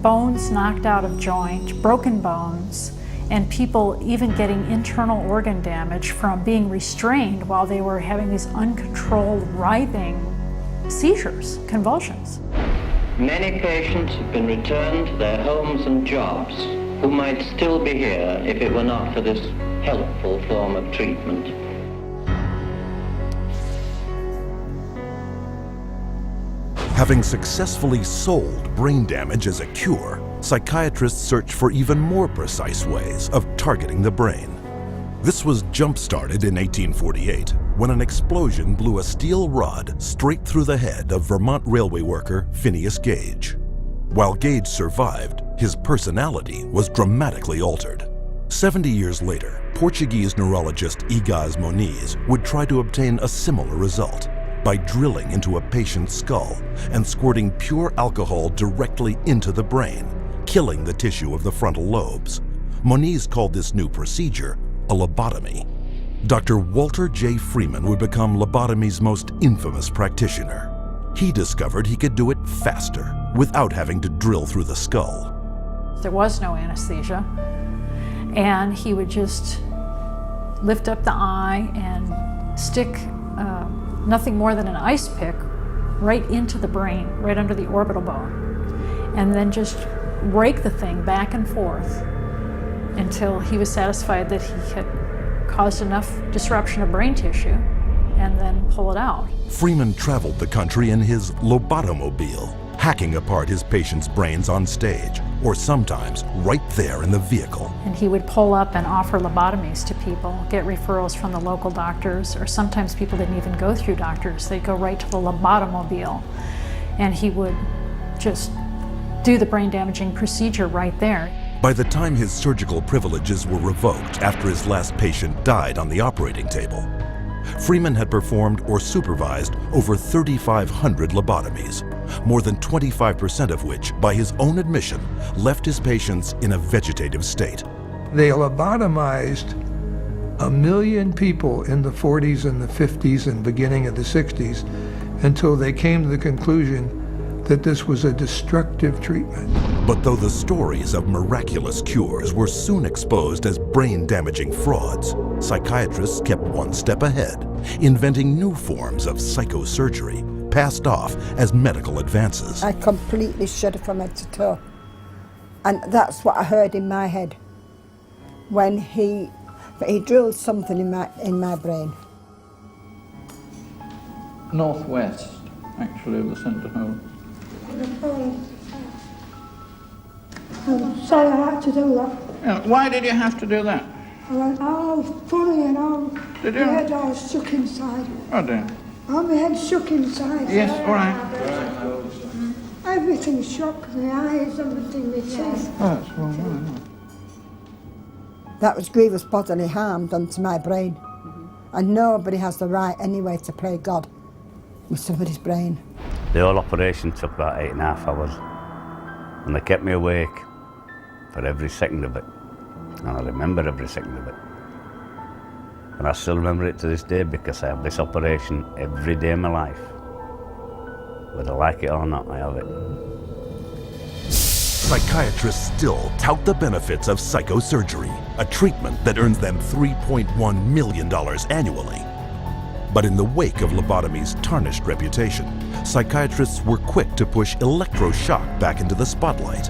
bones knocked out of joint, broken bones, and people even getting internal organ damage from being restrained while they were having these uncontrolled writhing seizures, convulsions. Many patients have been returned to their homes and jobs who might still be here if it were not for this helpful form of treatment. Having successfully sold brain damage as a cure, psychiatrists search for even more precise ways of targeting the brain. This was jump-started in 1848 when an explosion blew a steel rod straight through the head of Vermont railway worker Phineas Gage. While Gage survived, his personality was dramatically altered. 70 years later, Portuguese neurologist Guise would try to obtain a similar result by drilling into a patient's skull and squirting pure alcohol directly into the brain, killing the tissue of the frontal lobes. Moniz called this new procedure a lobotomy. Dr. Walter J. Freeman would become lobotomy's most infamous practitioner. He discovered he could do it faster without having to drill through the skull. There was no anesthesia, and he would just lift up the eye and stick nothing more than an ice pick right into the brain, right under the orbital bone, and then just rake the thing back and forth until he was satisfied that he had caused enough disruption of brain tissue, and then pull it out. Freeman traveled the country in his lobotomobile, hacking apart his patients' brains on stage, or sometimes right there in the vehicle. And he would pull up and offer lobotomies to people, get referrals from the local doctors, or sometimes people didn't even go through doctors. They'd go right to the lobotomobile, and he would just do the brain-damaging procedure right there. By the time his surgical privileges were revoked after his last patient died on the operating table, Freeman had performed or supervised over 3,500 lobotomies, more than 25% of which, by his own admission, left his patients in a vegetative state. They lobotomized 1 million people in the 40s and the 50s and beginning of the 60s until they came to the conclusion that this was a destructive treatment. But though the stories of miraculous cures were soon exposed as brain-damaging frauds, psychiatrists kept one step ahead, inventing new forms of psychosurgery, passed off as medical advances. I completely shuddered from head to toe. And that's what I heard in my head when he drilled something in my brain. Northwest, actually, of the centre hole. I'm sorry I had to do that. Yeah, why did you have to do that? I went all funny and all, Did my you? head all shook inside. Oh dear. All my head shook inside. Yes, all right. Everything shook, my eyes, everything, my teeth. Oh, that's wrong. That was grievous bodily harm done to my brain. And nobody has the right anyway to play God with somebody's brain. The whole operation took about 8.5 hours. And they kept me awake for every second of it. And I remember every second of it. And I still remember it to this day because I have this operation every day of my life. Whether I like it or not, I have it. Psychiatrists still tout the benefits of psychosurgery, a treatment that earns them $3.1 million annually. But in the wake of lobotomy's tarnished reputation, psychiatrists were quick to push electroshock back into the spotlight.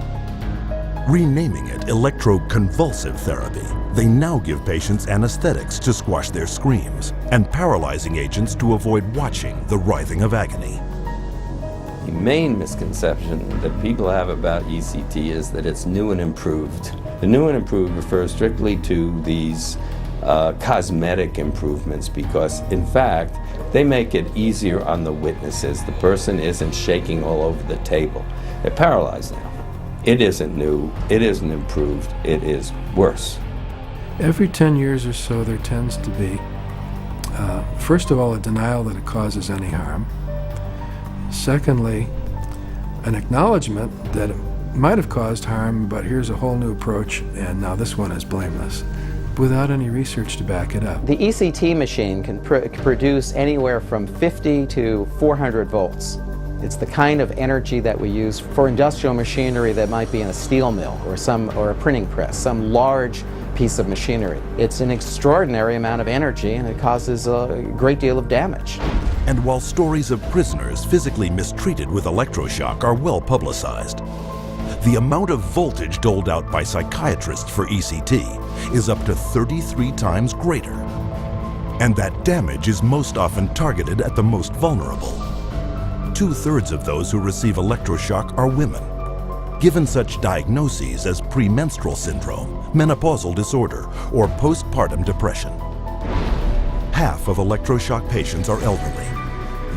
Renaming it electroconvulsive therapy, they now give patients anesthetics to squash their screams and paralyzing agents to avoid watching the writhing of agony. The main misconception that people have about ECT is that it's new and improved. The new and improved refers strictly to these cosmetic improvements because, in fact, they make it easier on the witnesses. The person isn't shaking all over the table. They're paralyzed now. It isn't new, it isn't improved, it is worse. Every 10 years or so, there tends to be, first of all, a denial that it causes any harm. Secondly, an acknowledgement that it might have caused harm, but here's a whole new approach, and now this one is blameless, without any research to back it up. The ECT machine can produce anywhere from 50 to 400 volts. It's the kind of energy that we use for industrial machinery that might be in a steel mill or a printing press, some large piece of machinery. It's an extraordinary amount of energy, and it causes a great deal of damage. And while stories of prisoners physically mistreated with electroshock are well publicized, the amount of voltage doled out by psychiatrists for ECT is up to 33 times greater. And that damage is most often targeted at the most vulnerable. 2/3 of those who receive electroshock are women, given such diagnoses as premenstrual syndrome, menopausal disorder, or postpartum depression. Half of electroshock patients are elderly.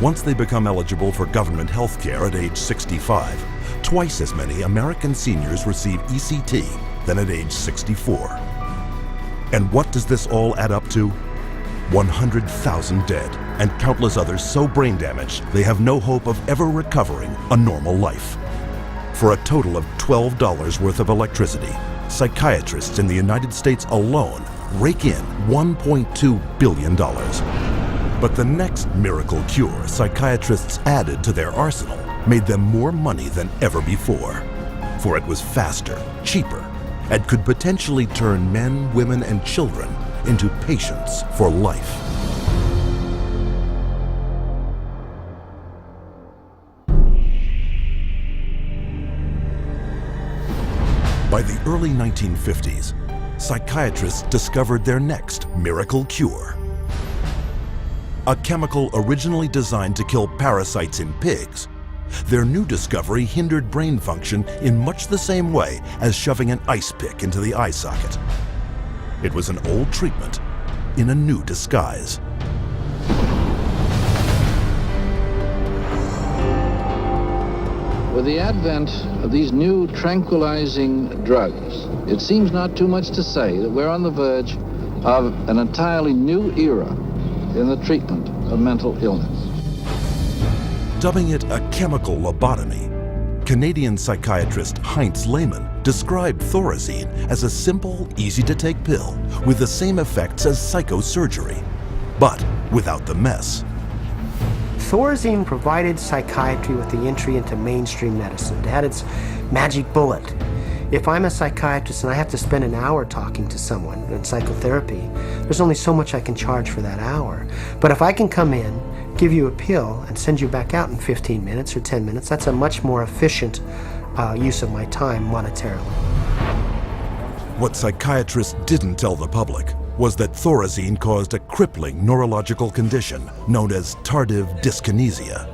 Once they become eligible for government health care at age 65, twice as many American seniors receive ECT than at age 64. And what does this all add up to? 100,000 dead, and countless others so brain damaged they have no hope of ever recovering a normal life. For a total of $12 worth of electricity, psychiatrists in the United States alone rake in $1.2 billion. But the next miracle cure psychiatrists added to their arsenal made them more money than ever before. For it was faster, cheaper, and could potentially turn men, women, and children into patients for life. By the early 1950s, psychiatrists discovered their next miracle cure. A chemical originally designed to kill parasites in pigs, their new discovery hindered brain function in much the same way as shoving an ice pick into the eye socket. It was an old treatment in a new disguise. With the advent of these new tranquilizing drugs, it seems not too much to say that we're on the verge of an entirely new era in the treatment of mental illness. Dubbing it a chemical lobotomy, Canadian psychiatrist Heinz Lehmann described Thorazine as a simple, easy-to-take pill with the same effects as psychosurgery, but without the mess. Thorazine provided psychiatry with the entry into mainstream medicine. It had its magic bullet. If I'm a psychiatrist and I have to spend an hour talking to someone in psychotherapy, there's only so much I can charge for that hour. But if I can come in, give you a pill, and send you back out in 15 minutes or 10 minutes, that's a much more efficient use of my time monetarily. What psychiatrists didn't tell the public was that Thorazine caused a crippling neurological condition known as tardive dyskinesia.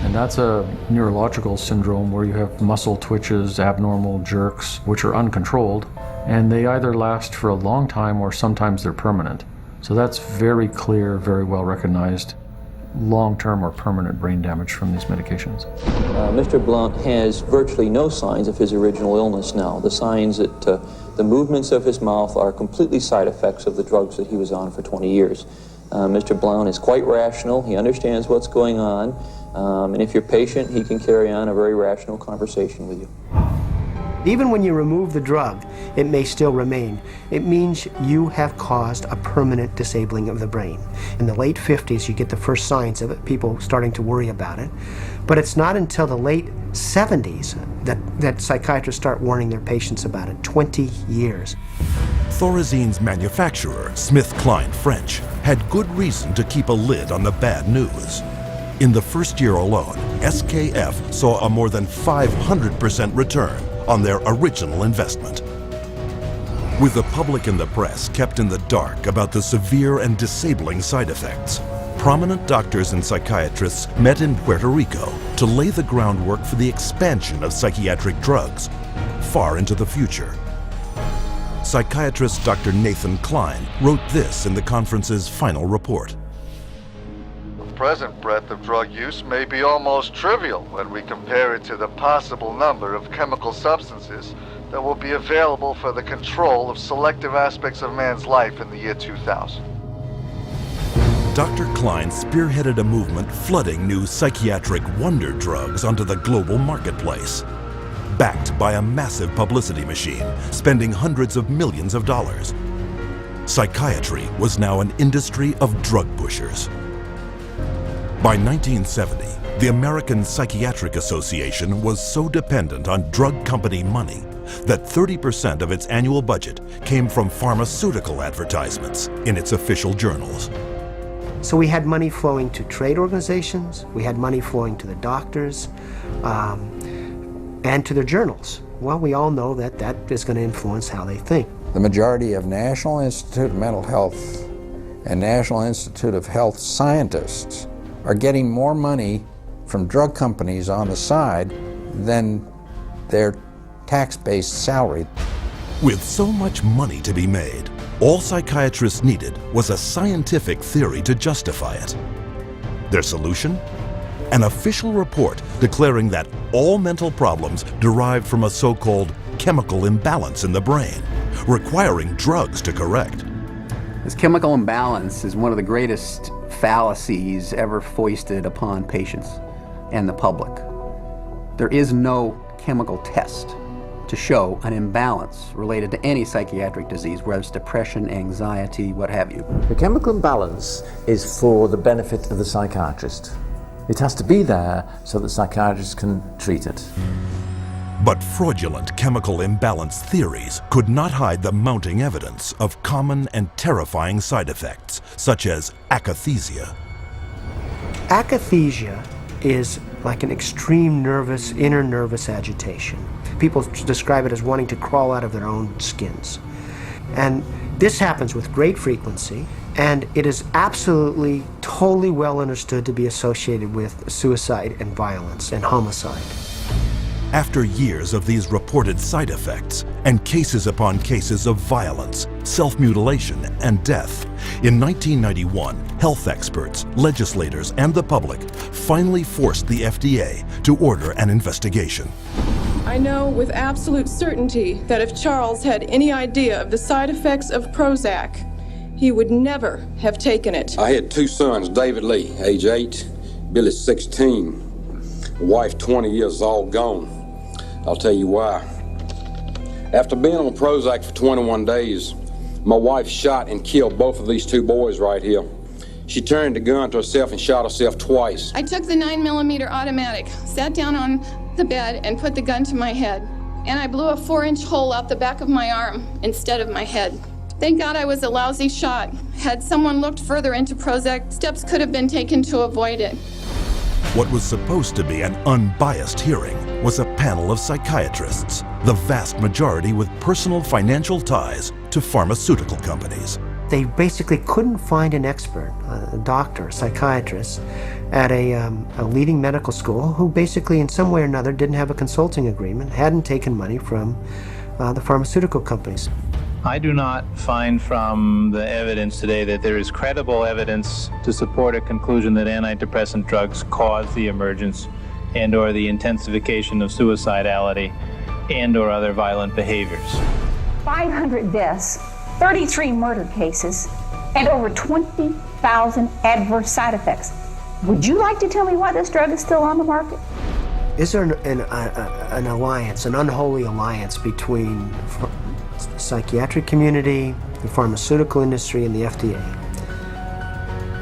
And that's a neurological syndrome where you have muscle twitches, abnormal jerks, which are uncontrolled, and they either last for a long time or sometimes they're permanent. So that's very clear, very well recognized long-term or permanent brain damage from these medications. Mr. Blount has virtually no signs of his original illness now. The signs that the movements of his mouth are completely side effects of the drugs that he was on for 20 years. Mr. Blount is quite rational. He understands what's going on. And if you're patient, he can carry on a very rational conversation with you. Even when you remove the drug, it may still remain. It means you have caused a permanent disabling of the brain. In the late 50s, you get the first signs of it, people starting to worry about it. But it's not until the late 70s that psychiatrists start warning their patients about it, 20 years. Thorazine's manufacturer, SmithKline French, had good reason to keep a lid on the bad news. In the first year alone, SKF saw a more than 500% return on their original investment. With the public and the press kept in the dark about the severe and disabling side effects, prominent doctors and psychiatrists met in Puerto Rico to lay the groundwork for the expansion of psychiatric drugs far into the future. Psychiatrist Dr. Nathan Klein wrote this in the conference's final report. The present breadth of drug use may be almost trivial when we compare it to the possible number of chemical substances that will be available for the control of selective aspects of man's life in the year 2000. Dr. Klein spearheaded a movement flooding new psychiatric wonder drugs onto the global marketplace, backed by a massive publicity machine spending hundreds of millions of dollars. Psychiatry was now an industry of drug pushers. By 1970, The American Psychiatric Association was so dependent on drug company money that 30% of its annual budget came from pharmaceutical advertisements in its official journals. So we had money flowing to trade organizations, we had money flowing to the doctors, and to their journals. Well, we all know that that is going to influence how they think. The majority of National Institute of Mental Health and National Institute of Health scientists are getting more money from drug companies on the side than their tax-based salary. With so much money to be made, all psychiatrists needed was a scientific theory to justify it. Their solution? An official report declaring that all mental problems derive from a so-called chemical imbalance in the brain, requiring drugs to correct. This chemical imbalance is one of the greatest fallacies ever foisted upon patients and the public. There is no chemical test to show an imbalance related to any psychiatric disease, whether it's depression, anxiety, what have you. The chemical imbalance is for the benefit of the psychiatrist. It has to be there so that psychiatrists can treat it. But fraudulent chemical imbalance theories could not hide the mounting evidence of common and terrifying side effects, such as akathisia. Akathisia is like an extreme inner nervous agitation. People describe it as wanting to crawl out of their own skins. And this happens with great frequency, and it is absolutely, totally well understood to be associated with suicide and violence and homicide. After years of these reported side effects and cases upon cases of violence, self-mutilation, and death, in 1991, health experts, legislators, and the public finally forced the FDA to order an investigation. I know with absolute certainty that if Charles had any idea of the side effects of Prozac, he would never have taken it. I had two sons, David Lee, age 8, Billy 16, wife 20 years, all gone. I'll tell you why. After being on Prozac for 21 days, my wife shot and killed both of these two boys right here. She turned the gun to herself and shot herself twice. I took the 9mm automatic, sat down on the bed and put the gun to my head, and I blew a 4-inch hole out the back of my arm instead of my head. Thank God I was a lousy shot. Had someone looked further into Prozac, steps could have been taken to avoid it. What was supposed to be an unbiased hearing was a panel of psychiatrists, the vast majority with personal financial ties to pharmaceutical companies. They basically couldn't find an expert, a doctor, a psychiatrist, at a leading medical school who basically in some way or another didn't have a consulting agreement, hadn't taken money from the pharmaceutical companies. I do not find from the evidence today that there is credible evidence to support a conclusion that antidepressant drugs cause the emergence and or the intensification of suicidality and or other violent behaviors. 500 deaths, 33 murder cases, and over 20,000 adverse side effects. Would you like to tell me why this drug is still on the market? Is there an alliance, an unholy alliance between the psychiatric community, the pharmaceutical industry, and the FDA?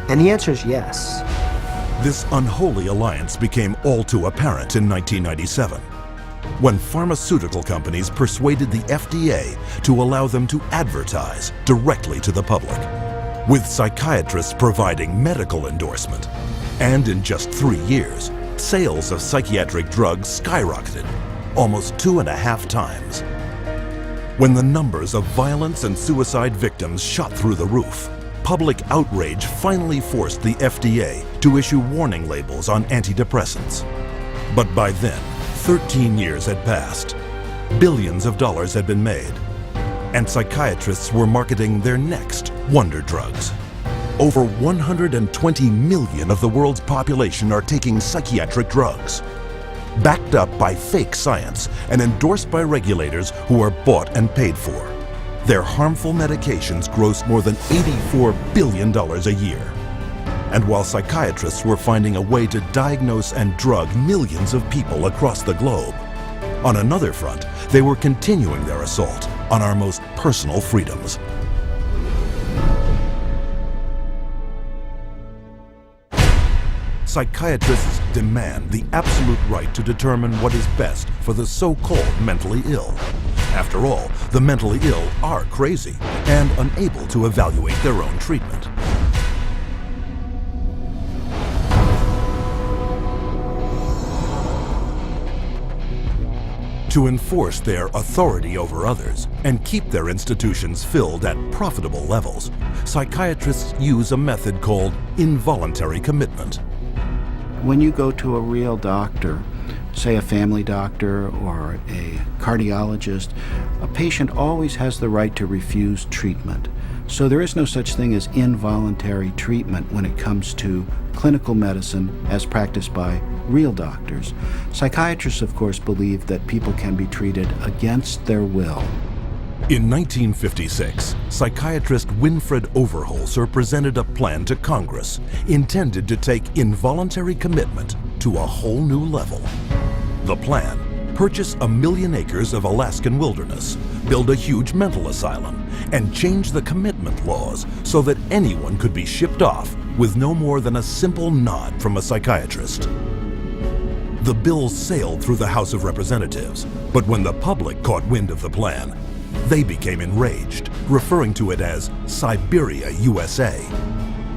And the answer is yes. This unholy alliance became all too apparent in 1997, when pharmaceutical companies persuaded the FDA to allow them to advertise directly to the public, with psychiatrists providing medical endorsement. And in just 3 years, sales of psychiatric drugs skyrocketed, almost 2.5 times. When the numbers of violence and suicide victims shot through the roof, public outrage finally forced the FDA to issue warning labels on antidepressants. But by then, 13 years had passed, billions of dollars had been made, and psychiatrists were marketing their next wonder drugs. Over 120 million of the world's population are taking psychiatric drugs, backed up by fake science and endorsed by regulators who are bought and paid for. Their harmful medications gross more than $84 billion a year. And while psychiatrists were finding a way to diagnose and drug millions of people across the globe, on another front, they were continuing their assault on our most personal freedoms. psychiatrists demand the absolute right to determine what is best for the so-called mentally ill. After all, the mentally ill are crazy and unable to evaluate their own treatment. To enforce their authority over others and keep their institutions filled at profitable levels, psychiatrists use a method called involuntary commitment. When you go to a real doctor, say a family doctor or a cardiologist, a patient always has the right to refuse treatment. So there is no such thing as involuntary treatment when it comes to clinical medicine as practiced by real doctors. Psychiatrists, of course, believe that people can be treated against their will. In 1956, psychiatrist Winfred Overholser presented a plan to Congress intended to take involuntary commitment to a whole new level. The plan: purchase 1 million acres of Alaskan wilderness, build a huge mental asylum, and change the commitment laws so that anyone could be shipped off with no more than a simple nod from a psychiatrist. The bill sailed through the House of Representatives, but when the public caught wind of the plan, they became enraged, referring to it as Siberia, USA.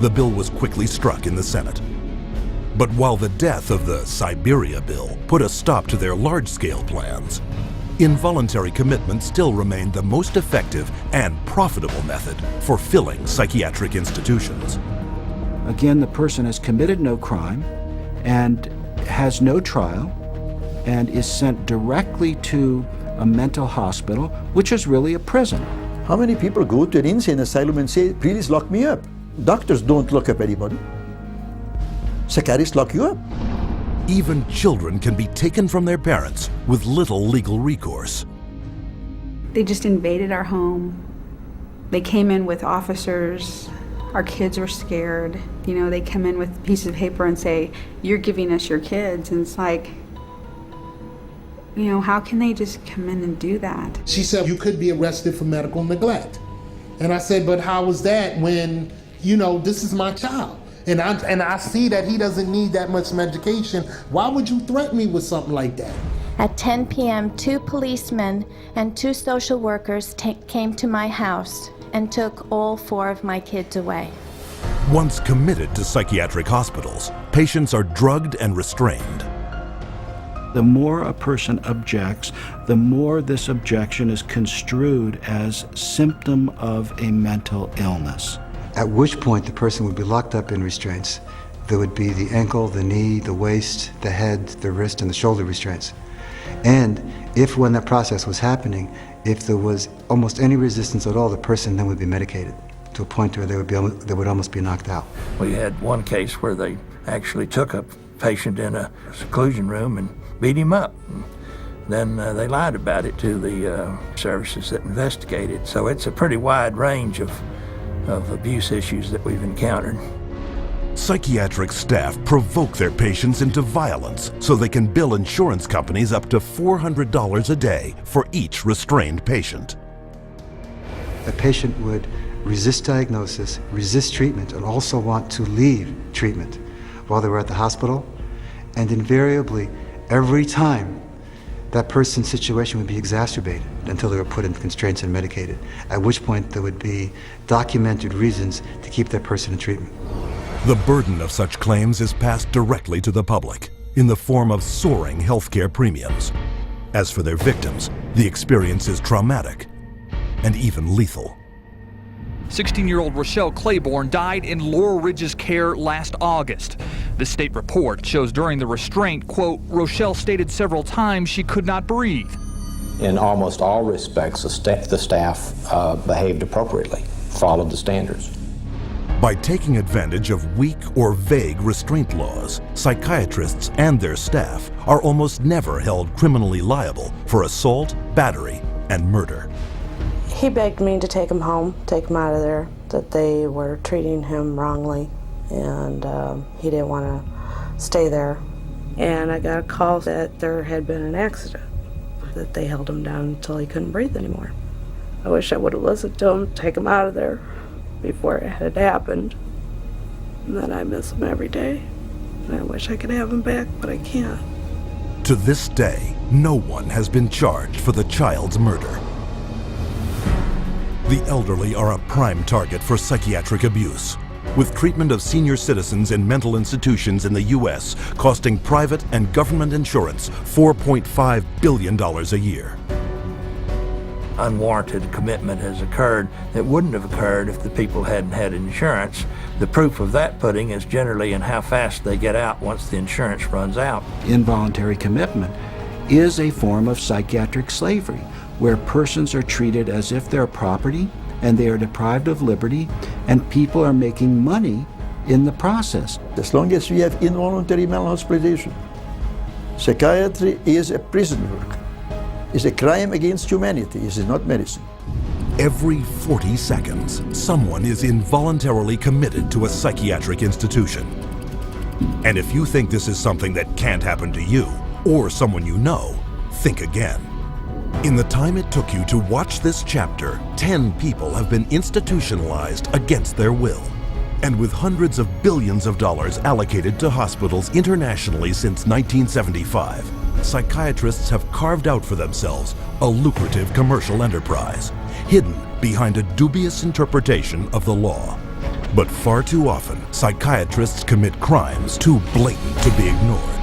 The bill was quickly struck in the Senate. But while the death of the Siberia bill put a stop to their large-scale plans, involuntary commitment still remained the most effective and profitable method for filling psychiatric institutions. Again, the person has committed no crime and has no trial and is sent directly to a mental hospital, which is really a prison. How many people go to an insane asylum and say, please lock me up? Doctors don't lock up anybody. Psychiatrists lock you up. Even children can be taken from their parents with little legal recourse. They just invaded our home. They came in with officers. Our kids were scared. You know, they come in with pieces of paper and say, you're giving us your kids. And it's like, you know, how can they just come in and do that? She said, you could be arrested for medical neglect. And I said, but how was that when, you know, this is my child? And I see that he doesn't need that much medication. Why would you threaten me with something like that? At 10 p.m., 2 policemen and 2 social workers came to my house and took all 4 of my kids away. Once committed to psychiatric hospitals, patients are drugged and restrained. The more a person objects, the more this objection is construed as symptom of a mental illness. At which point the person would be locked up in restraints. There would be the ankle, the knee, the waist, the head, the wrist, and the shoulder restraints. And if when that process was happening, if there was almost any resistance at all, the person then would be medicated to a point where they would almost be knocked out. We had one case where they actually took a patient in a seclusion room and beat him up. Then they lied about it to the services that investigated. So it's a pretty wide range of abuse issues that we've encountered. Psychiatric staff provoke their patients into violence so they can bill insurance companies up to $400 a day for each restrained patient. A patient would resist diagnosis, resist treatment, and also want to leave treatment while they were at the hospital. And invariably, every time, that person's situation would be exacerbated until they were put in constraints and medicated, at which point there would be documented reasons to keep that person in treatment. The burden of such claims is passed directly to the public in the form of soaring healthcare premiums. As for their victims, the experience is traumatic and even lethal. 16-year-old Rochelle Claiborne died in Laurel Ridge's care last August. The state report shows during the restraint, quote, Rochelle stated several times she could not breathe. In almost all respects, the staff behaved appropriately, followed the standards. By taking advantage of weak or vague restraint laws, psychiatrists and their staff are almost never held criminally liable for assault, battery, and murder. He begged me to take him home, take him out of there, that they were treating him wrongly, and he didn't want to stay there. And I got a call that there had been an accident, that they held him down until he couldn't breathe anymore. I wish I would have listened to him, take him out of there before it had happened. And then I miss him every day. And I wish I could have him back, but I can't. To this day, no one has been charged for the child's murder. The elderly are a prime target for psychiatric abuse, with treatment of senior citizens in mental institutions in the U.S. costing private and government insurance $4.5 billion a year. Unwarranted commitment has occurred that wouldn't have occurred if the people hadn't had insurance. The proof of that pudding is generally in how fast they get out once the insurance runs out. Involuntary commitment is a form of psychiatric slavery, where persons are treated as if they're property and they are deprived of liberty, and people are making money in the process. As long as we have involuntary malhospitalization, psychiatry is a prison work. It's a crime against humanity. It is not medicine. Every 40 seconds, someone is involuntarily committed to a psychiatric institution. And if you think this is something that can't happen to you or someone you know, think again. In the time it took you to watch this chapter, 10 people have been institutionalized against their will. And with hundreds of billions of dollars allocated to hospitals internationally since 1975, psychiatrists have carved out for themselves a lucrative commercial enterprise, hidden behind a dubious interpretation of the law. But far too often, psychiatrists commit crimes too blatant to be ignored.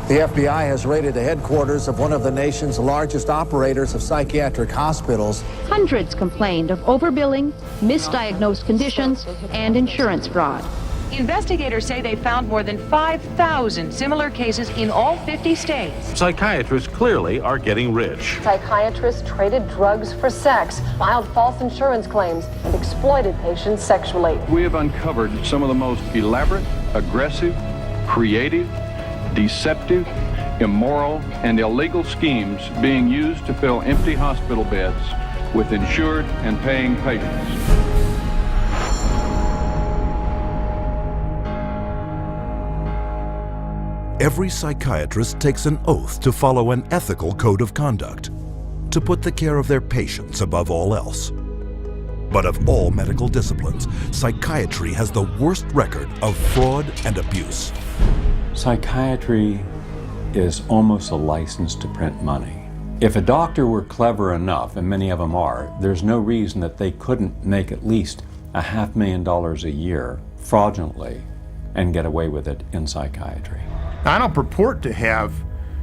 The FBI has raided the headquarters of one of the nation's largest operators of psychiatric hospitals. Hundreds complained of overbilling, misdiagnosed conditions, and insurance fraud. Investigators say they found more than 5,000 similar cases in all 50 states. Psychiatrists clearly are getting rich. Psychiatrists traded drugs for sex, filed false insurance claims, and exploited patients sexually. We have uncovered some of the most elaborate, aggressive, creative, deceptive, immoral, and illegal schemes being used to fill empty hospital beds with insured and paying patients. Every psychiatrist takes an oath to follow an ethical code of conduct, to put the care of their patients above all else. But of all medical disciplines, psychiatry has the worst record of fraud and abuse. Psychiatry is almost a license to print money. If a doctor were clever enough, and many of them are, there's no reason that they couldn't make at least $500,000 a year fraudulently and get away with it in psychiatry. I don't purport to have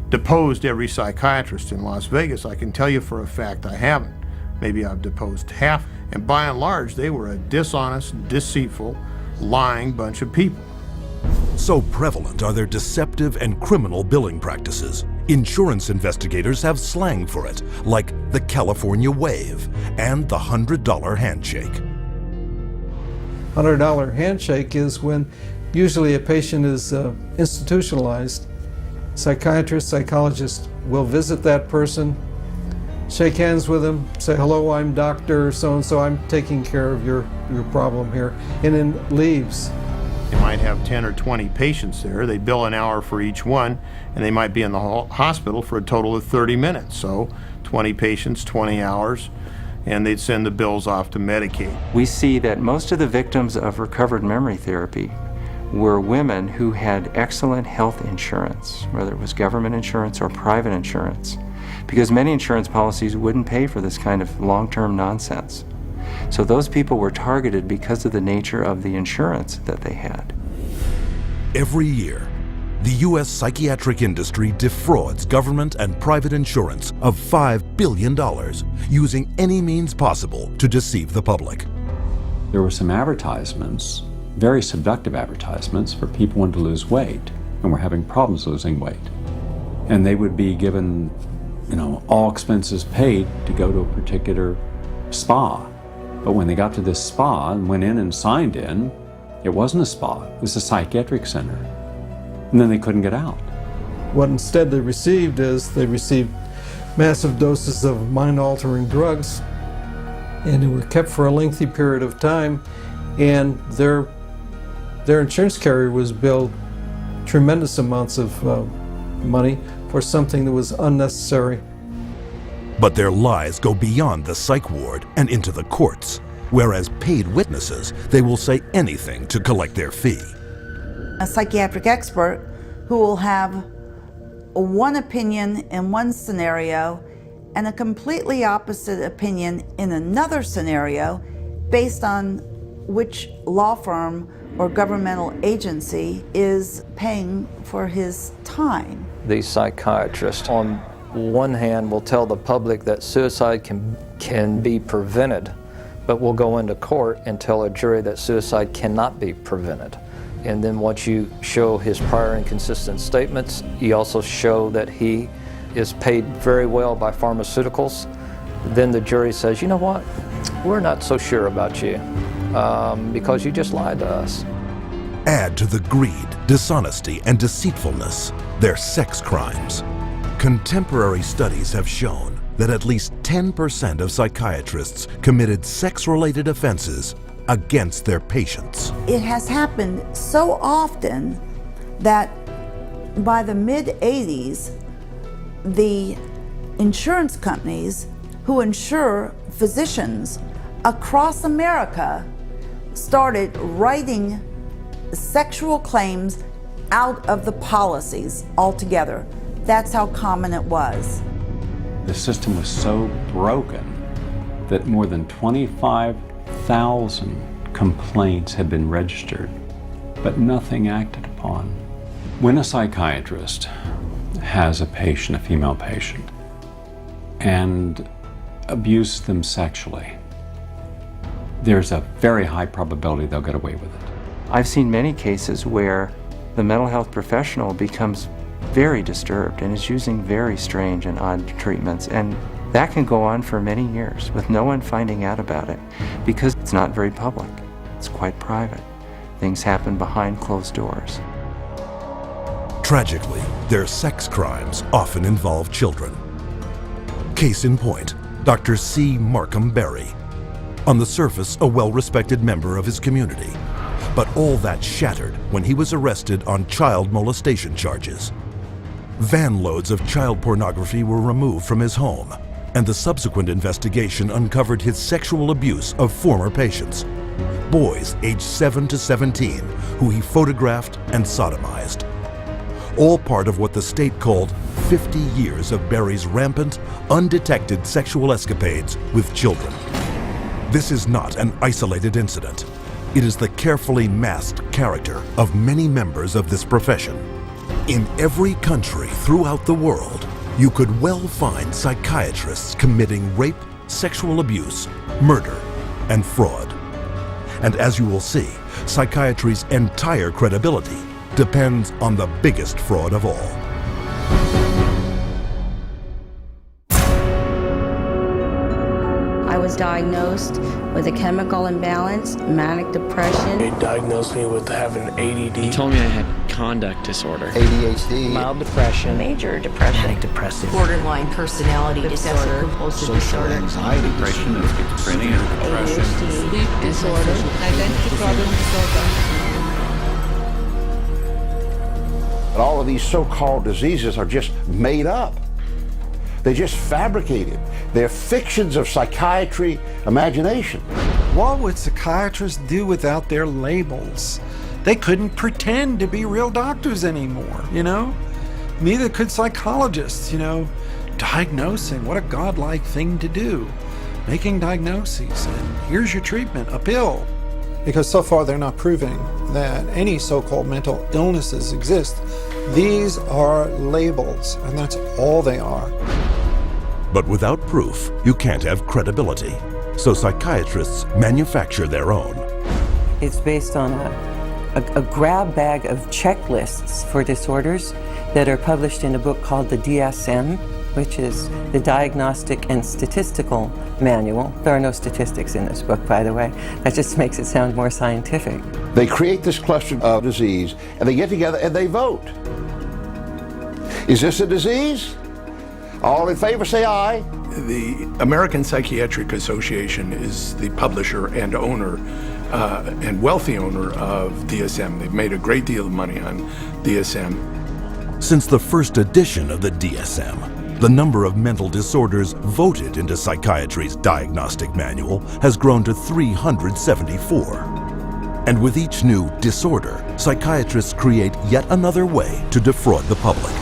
deposed every psychiatrist in Las Vegas. I can tell you for a fact I haven't. Maybe I've deposed half. And by and large, they were a dishonest, deceitful, lying bunch of people. So prevalent are their deceptive and criminal billing practices. Insurance investigators have slang for it, like the California wave and the $100 handshake. $100 handshake is when usually a patient is institutionalized. Psychiatrists, psychologists will visit that person, shake hands with them, say, hello, I'm Dr. So-and-so, I'm taking care of your problem here, and then leaves. They might have 10 or 20 patients there. They bill an hour for each one, and they might be in the hospital for a total of 30 minutes. So 20 patients, 20 hours, and they'd send the bills off to Medicaid. We see that most of the victims of recovered memory therapy were women who had excellent health insurance, whether it was government insurance or private insurance, because many insurance policies wouldn't pay for this kind of long-term nonsense. So those people were targeted because of the nature of the insurance that they had. Every year, the U.S. psychiatric industry defrauds government and private insurance of $5 billion, using any means possible to deceive the public. There were some advertisements, very seductive advertisements, for people wanting to lose weight and were having problems losing weight. And they would be given, all expenses paid to go to a particular spa. But when they got to this spa and went in and signed in, it wasn't a spa, it was a psychiatric center. And then they couldn't get out. What instead they received massive doses of mind-altering drugs, and they were kept for a lengthy period of time, and their insurance carrier was billed tremendous amounts of money for something that was unnecessary. But their lies go beyond the psych ward and into the courts, where as paid witnesses, they will say anything to collect their fee. A psychiatric expert who will have one opinion in one scenario and a completely opposite opinion in another scenario based on which law firm or governmental agency is paying for his time. The psychiatrist, on one hand, will tell the public that suicide can be prevented, but will go into court and tell a jury that suicide cannot be prevented. And then once you show his prior inconsistent statements, you also show that he is paid very well by pharmaceuticals. Then the jury says, you know what, we're not so sure about you because you just lied to us. Add to the greed, dishonesty, and deceitfulness their sex crimes. Contemporary studies have shown that at least 10% of psychiatrists committed sex-related offenses against their patients. It has happened so often that by the mid-'80s, the insurance companies who insure physicians across America started writing sexual claims out of the policies altogether. That's how common it was. The system was so broken that more than 25,000 complaints had been registered, but nothing acted upon. When a psychiatrist has a patient, a female patient, and abuses them sexually, there's a very high probability they'll get away with it. I've seen many cases where the mental health professional becomes very disturbed and is using very strange and odd treatments, and that can go on for many years with no one finding out about it because it's not very public. It's quite private. Things happen behind closed doors. Tragically, their sex crimes often involve children. Case in point, Dr. C. Markham Berry. On the surface, a well-respected member of his community. But all that shattered when he was arrested on child molestation charges. Van loads of child pornography were removed from his home, and the subsequent investigation uncovered his sexual abuse of former patients, boys aged 7 to 17, who he photographed and sodomized. All part of what the state called 50 years of Berry's rampant, undetected sexual escapades with children. This is not an isolated incident. It is the carefully masked character of many members of this profession. In every country throughout the world, you could well find psychiatrists committing rape, sexual abuse, murder, and fraud. And as you will see, psychiatry's entire credibility depends on the biggest fraud of all. I was diagnosed with a chemical imbalance, manic depression. They diagnosed me with having ADD. He told me I had conduct disorder. ADHD. Mild depression. Major depression. Manic depressive. Borderline personality disorder. Compulsive disorder. Anxiety. Depression. Schizophrenia. Depression. Sleep disorder. Identity problem disorder. But all of these so-called diseases are just made up. They just fabricated. They're fictions of psychiatry imagination. What would psychiatrists do without their labels? They couldn't pretend to be real doctors anymore, you know? Neither could psychologists, you know? Diagnosing, what a godlike thing to do. Making diagnoses, and here's your treatment, a pill. Because so far they're not proving that any so-called mental illnesses exist. These are labels, and that's all they are. But without proof, you can't have credibility. So psychiatrists manufacture their own. It's based on a grab bag of checklists for disorders that are published in a book called the DSM, which is the Diagnostic and Statistical Manual. There are no statistics in this book, by the way. That just makes it sound more scientific. They create this cluster of disease, and they get together and they vote. Is this a disease? All in favor, say aye. The American Psychiatric Association is the publisher and owner and wealthy owner of DSM. They've made a great deal of money on DSM. Since the first edition of the DSM, the number of mental disorders voted into Psychiatry's diagnostic manual has grown to 374. And with each new disorder, psychiatrists create yet another way to defraud the public.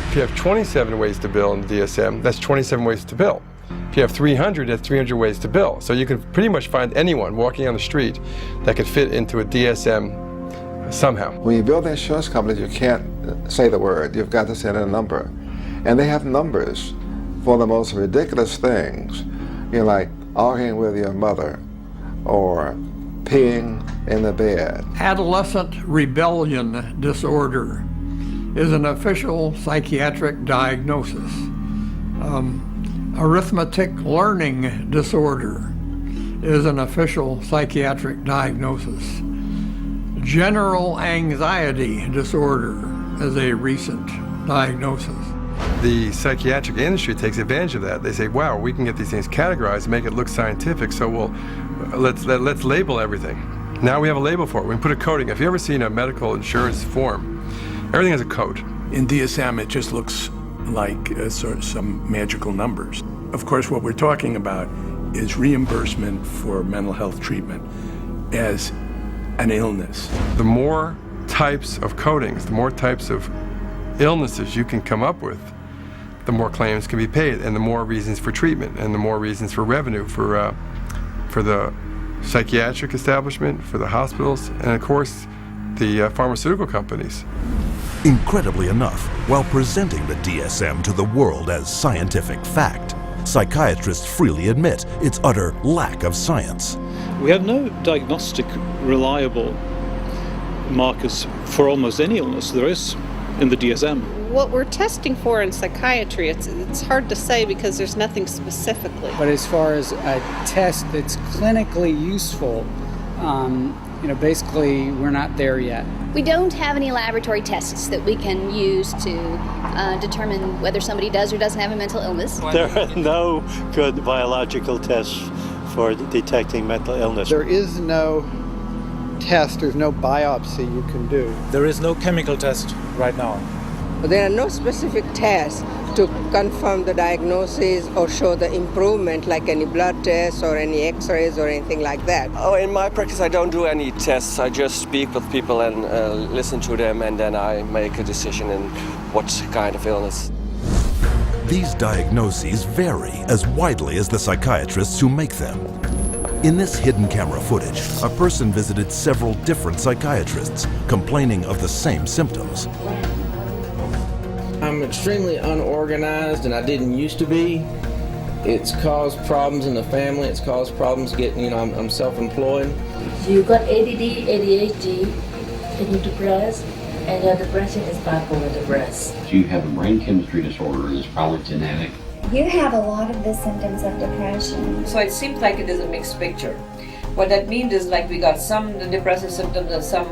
If you have 27 ways to bill in the DSM, that's 27 ways to bill. If you have 300, that's 300 ways to bill. So you can pretty much find anyone walking on the street that could fit into a DSM somehow. When you build insurance companies, you can't say the word. You've got to say a number. And they have numbers for the most ridiculous things. You know, like arguing with your mother or peeing in the bed. Adolescent rebellion disorder is an official psychiatric diagnosis. Arithmetic learning disorder is an official psychiatric diagnosis. General anxiety disorder is a recent diagnosis. The psychiatric industry takes advantage of that. They say, wow, we can get these things categorized and make it look scientific, so let's label everything. Now we have a label for it. We can put a coding. If you've ever seen a medical insurance form, everything has a code. In DSM, it just looks like sort of some magical numbers. Of course, what we're talking about is reimbursement for mental health treatment as an illness. The more types of codings, the more types of illnesses you can come up with, the more claims can be paid, and the more reasons for treatment, and the more reasons for revenue for the psychiatric establishment, for the hospitals, and of course, the pharmaceutical companies. Incredibly enough, while presenting the DSM to the world as scientific fact, psychiatrists freely admit its utter lack of science. We have no diagnostic reliable markers for almost any illness there is in the DSM. What we're testing for in psychiatry, it's hard to say because there's nothing specifically. But as far as a test that's clinically useful, basically we're not there yet. We don't have any laboratory tests that we can use to determine whether somebody does or doesn't have a mental illness. There are no good biological tests for detecting mental illness. There is no test, there's no biopsy you can do. There is no chemical test right now. There are no specific tests to confirm the diagnosis or show the improvement, like any blood tests or any x-rays or anything like that. Oh, in my practice, I don't do any tests. I just speak with people and listen to them, and then I make a decision in what kind of illness. These diagnoses vary as widely as the psychiatrists who make them. In this hidden camera footage, a person visited several different psychiatrists, complaining of the same symptoms. I'm extremely unorganized, and I didn't used to be. It's caused problems in the family. It's caused problems getting, I'm self-employed. So you've got ADD, ADHD, and you're depressed, and your depression is bipolar depressed. You have a brain chemistry disorder, and it's probably genetic. You have a lot of the symptoms of depression. So it seems like it is a mixed picture. What that means is like we got some depressive symptoms and some,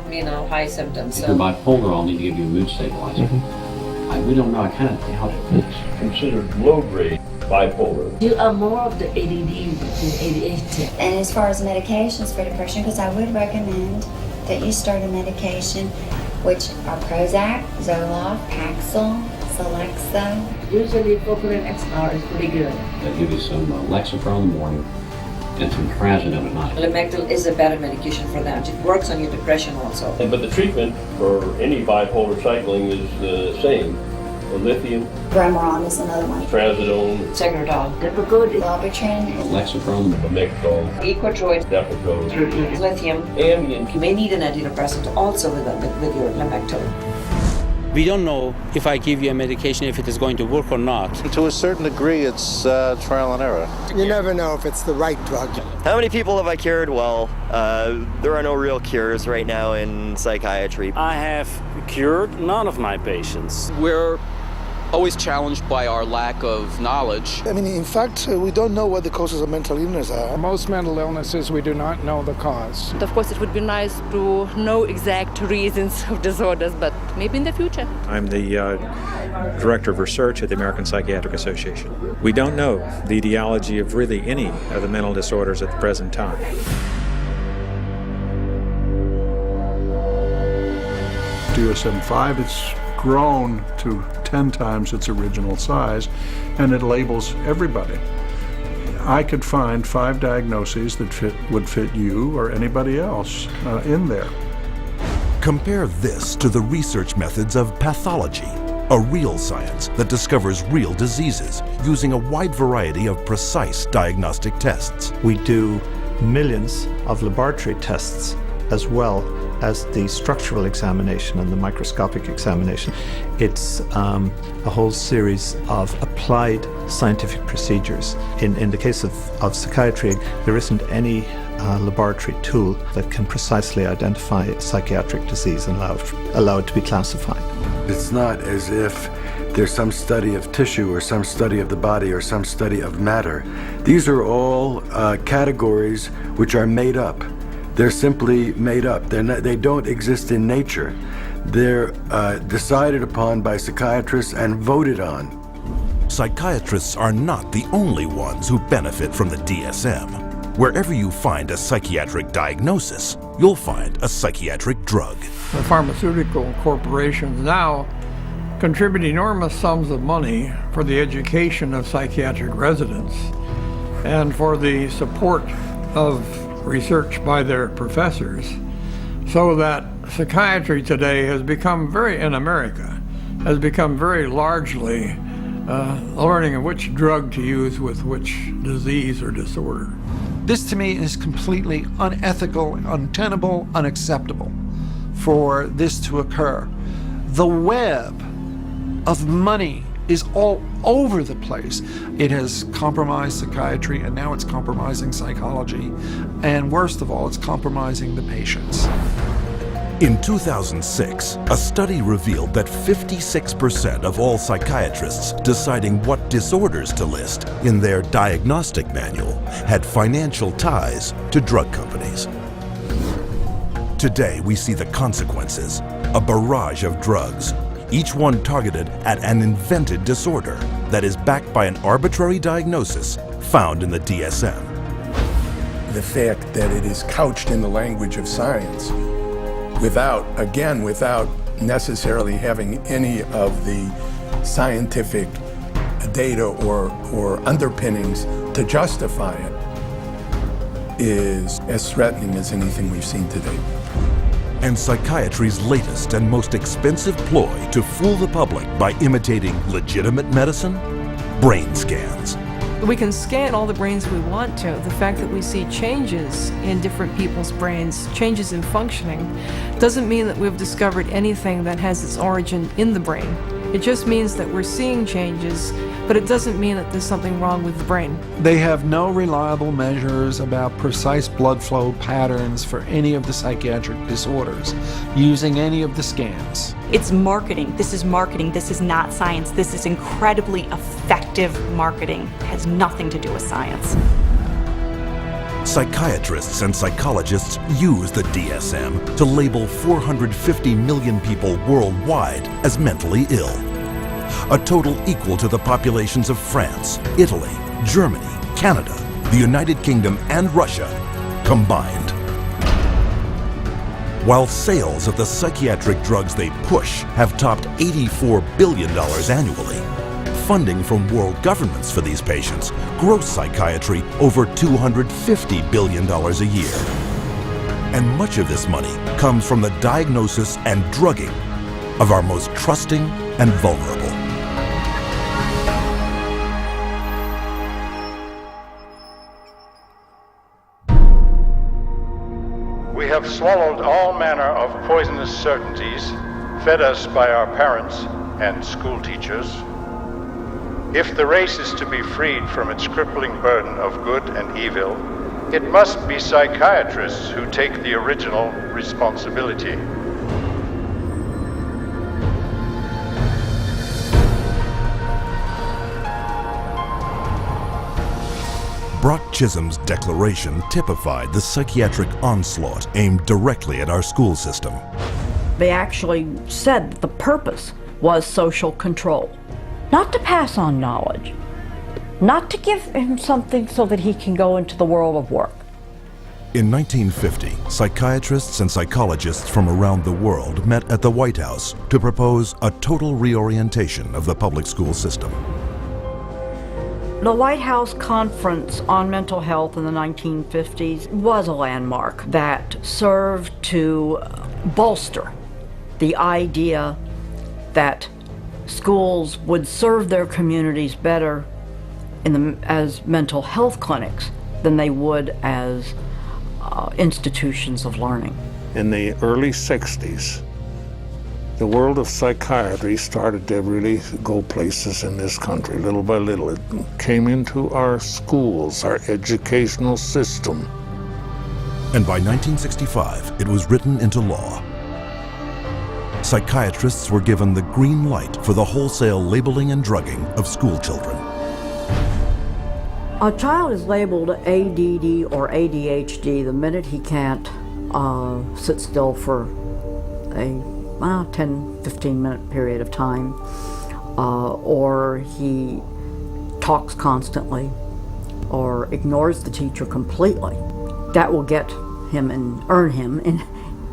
high symptoms. If you're bipolar, I'll need to give you a mood stabilizer. We don't know. I kind of doubt it. It's considered low-grade bipolar. You are more of the ADD than ADHD. And as far as medications for depression, because I would recommend that you start a medication, which are Prozac, Zoloft, Paxil, Celexa. Usually Propylene XR is pretty good. They'll give you some Lexapro in the morning and some trazodone at night. Lamictal is a better medication for that. It works on your depression also. But the treatment for any bipolar cycling is the same. Lithium. Remeron is another one. Trazodone. Segradol. Depakote. Lobotrin. Lexapro. Lamictal. Equatroid. Depakote. Lithium. Ambien. You may need an antidepressant also with your Lamictal. We don't know if I give you a medication if it is going to work or not. To a certain degree, it's trial and error. You never know if it's the right drug. How many people have I cured? Well, there are no real cures right now in psychiatry. I have cured none of my patients. We're always challenged by our lack of knowledge. In fact, we don't know what the causes of mental illness are. Most mental illnesses, we do not know the cause. Of course, it would be nice to know exact reasons of disorders, but maybe in the future. I'm the Director of Research at the American Psychiatric Association. We don't know the etiology of really any of the mental disorders at the present time. DSM-5, it's grown to 10 times its original size, and it labels everybody. I could find 5 diagnoses that would fit you or anybody else in there. Compare this to the research methods of pathology, a real science that discovers real diseases using a wide variety of precise diagnostic tests. We do millions of laboratory tests as well as the structural examination and the microscopic examination. It's a whole series of applied scientific procedures. In the case of psychiatry, there isn't any laboratory tool that can precisely identify psychiatric disease and allow it to be classified. It's not as if there's some study of tissue or some study of the body or some study of matter. These are all categories which are made up. They're simply made up. They don't exist in nature. They're decided upon by psychiatrists and voted on. Psychiatrists are not the only ones who benefit from the DSM. Wherever you find a psychiatric diagnosis, you'll find a psychiatric drug. The pharmaceutical corporations now contribute enormous sums of money for the education of psychiatric residents and for the support of research by their professors, so that psychiatry today has become in America, has become very largely learning which drug to use with which disease or disorder. This to me is completely unethical, untenable, unacceptable for this to occur. The web of money is all over the place. It has compromised psychiatry, and now it's compromising psychology. And worst of all, it's compromising the patients. In 2006, a study revealed that 56% of all psychiatrists deciding what disorders to list in their diagnostic manual had financial ties to drug companies. Today, we see the consequences, a barrage of drugs, each one targeted at an invented disorder that is backed by an arbitrary diagnosis found in the DSM. The fact that it is couched in the language of science without necessarily having any of the scientific data or underpinnings to justify it is as threatening as anything we've seen today. And psychiatry's latest and most expensive ploy to fool the public by imitating legitimate medicine? Brain scans. We can scan all the brains we want to. The fact that we see changes in different people's brains, changes in functioning, doesn't mean that we've discovered anything that has its origin in the brain. It just means that we're seeing changes, but it doesn't mean that there's something wrong with the brain. They have no reliable measures about precise blood flow patterns for any of the psychiatric disorders using any of the scans. It's marketing. This is marketing. This is not science. This is incredibly effective marketing. It has nothing to do with science. Psychiatrists and psychologists use the DSM to label 450 million people worldwide as mentally ill, a total equal to the populations of France, Italy, Germany, Canada, the United Kingdom, and Russia combined. While sales of the psychiatric drugs they push have topped $84 billion annually, funding from world governments for these patients gross psychiatry over $250 billion a year. And much of this money comes from the diagnosis and drugging of our most trusting and vulnerable. We have swallowed all manner of poisonous certainties fed us by our parents and school teachers. If the race is to be freed from its crippling burden of good and evil, it must be psychiatrists who take the original responsibility. Brock Chisholm's declaration typified the psychiatric onslaught aimed directly at our school system. They actually said that the purpose was social control. Not to pass on knowledge, not to give him something so that he can go into the world of work. In 1950, psychiatrists and psychologists from around the world met at the White House to propose a total reorientation of the public school system. The White House Conference on Mental Health in the 1950s was a landmark that served to bolster the idea that schools would serve their communities better as mental health clinics than they would as institutions of learning. In the early 60s, the world of psychiatry started to really go places in this country. Little by little, it came into our schools, our educational system. And by 1965, it was written into law. Psychiatrists were given the green light for the wholesale labeling and drugging of school children. A child is labeled ADD or ADHD the minute he can't sit still for a 10-15 minute period of time, or he talks constantly or ignores the teacher completely. That will get him and earn him an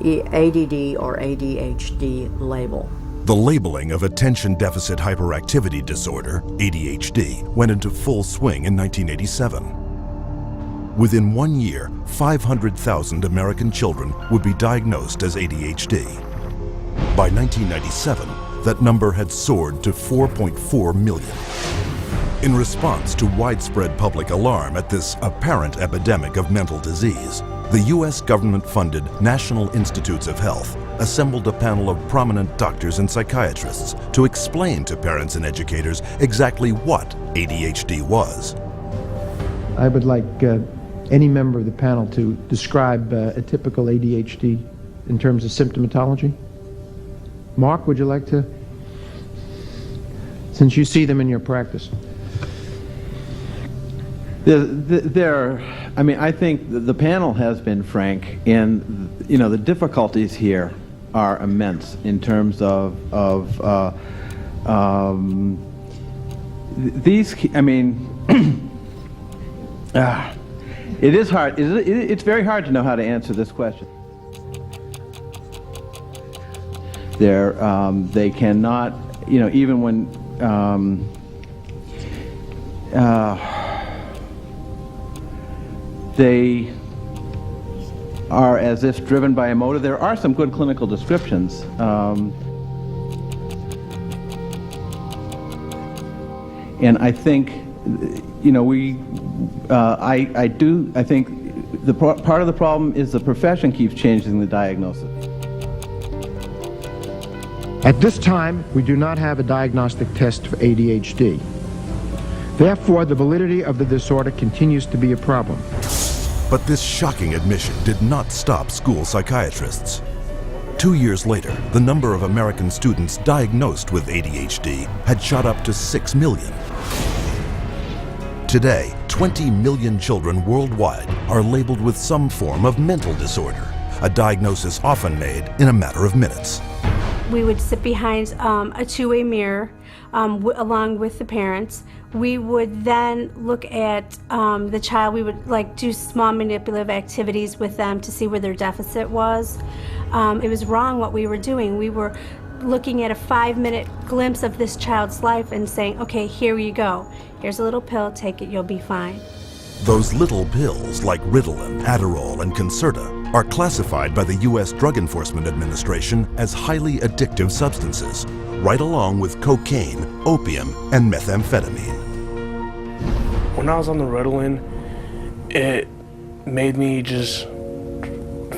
ADD or ADHD label. The labeling of attention deficit hyperactivity disorder, ADHD, went into full swing in 1987. Within 1 year, 500,000 American children would be diagnosed as ADHD. By 1997, that number had soared to 4.4 million. In response to widespread public alarm at this apparent epidemic of mental disease, the U.S. government-funded National Institutes of Health assembled a panel of prominent doctors and psychiatrists to explain to parents and educators exactly what ADHD was. I would like any member of the panel to describe a typical ADHD in terms of symptomatology. Mark, would you like to? Since you see them in your practice. I think the panel has been frank, and the difficulties here are immense in terms of these. It is hard. It's very hard to know how to answer this question. They cannot, even when. They are as if driven by a motive. There are some good clinical descriptions. And I think, I think part of the problem is the profession keeps changing the diagnosis. At this time, we do not have a diagnostic test for ADHD. Therefore, the validity of the disorder continues to be a problem. But this shocking admission did not stop school psychiatrists. 2 years later, the number of American students diagnosed with ADHD had shot up to 6 million. Today, 20 million children worldwide are labeled with some form of mental disorder, a diagnosis often made in a matter of minutes. We would sit behind a two-way mirror along with the parents. We would then look at the child. We would do small manipulative activities with them to see where their deficit was. It was wrong what we were doing. We were looking at a 5-minute glimpse of this child's life and saying, okay, here you go. Here's a little pill, take it, you'll be fine. Those little pills like Ritalin, Adderall, and Concerta are classified by the U.S. Drug Enforcement Administration as highly addictive substances, right along with cocaine, opium, and methamphetamine. When I was on the Ritalin, it made me just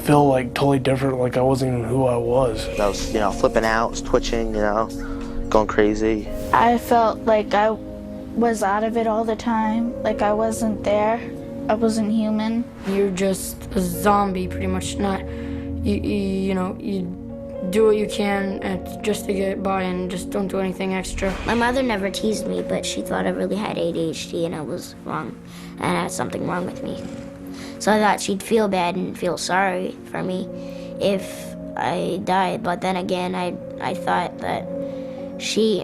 feel totally different, like I wasn't even who I was. I was, flipping out, was twitching, going crazy. I felt like I was out of it all the time, like I wasn't there. I wasn't human. You're just a zombie, pretty much. You do what you can just to get by and just don't do anything extra. My mother never teased me, but she thought I really had ADHD and I was wrong, and I had something wrong with me. So I thought she'd feel bad and feel sorry for me if I died. But then again, I thought that she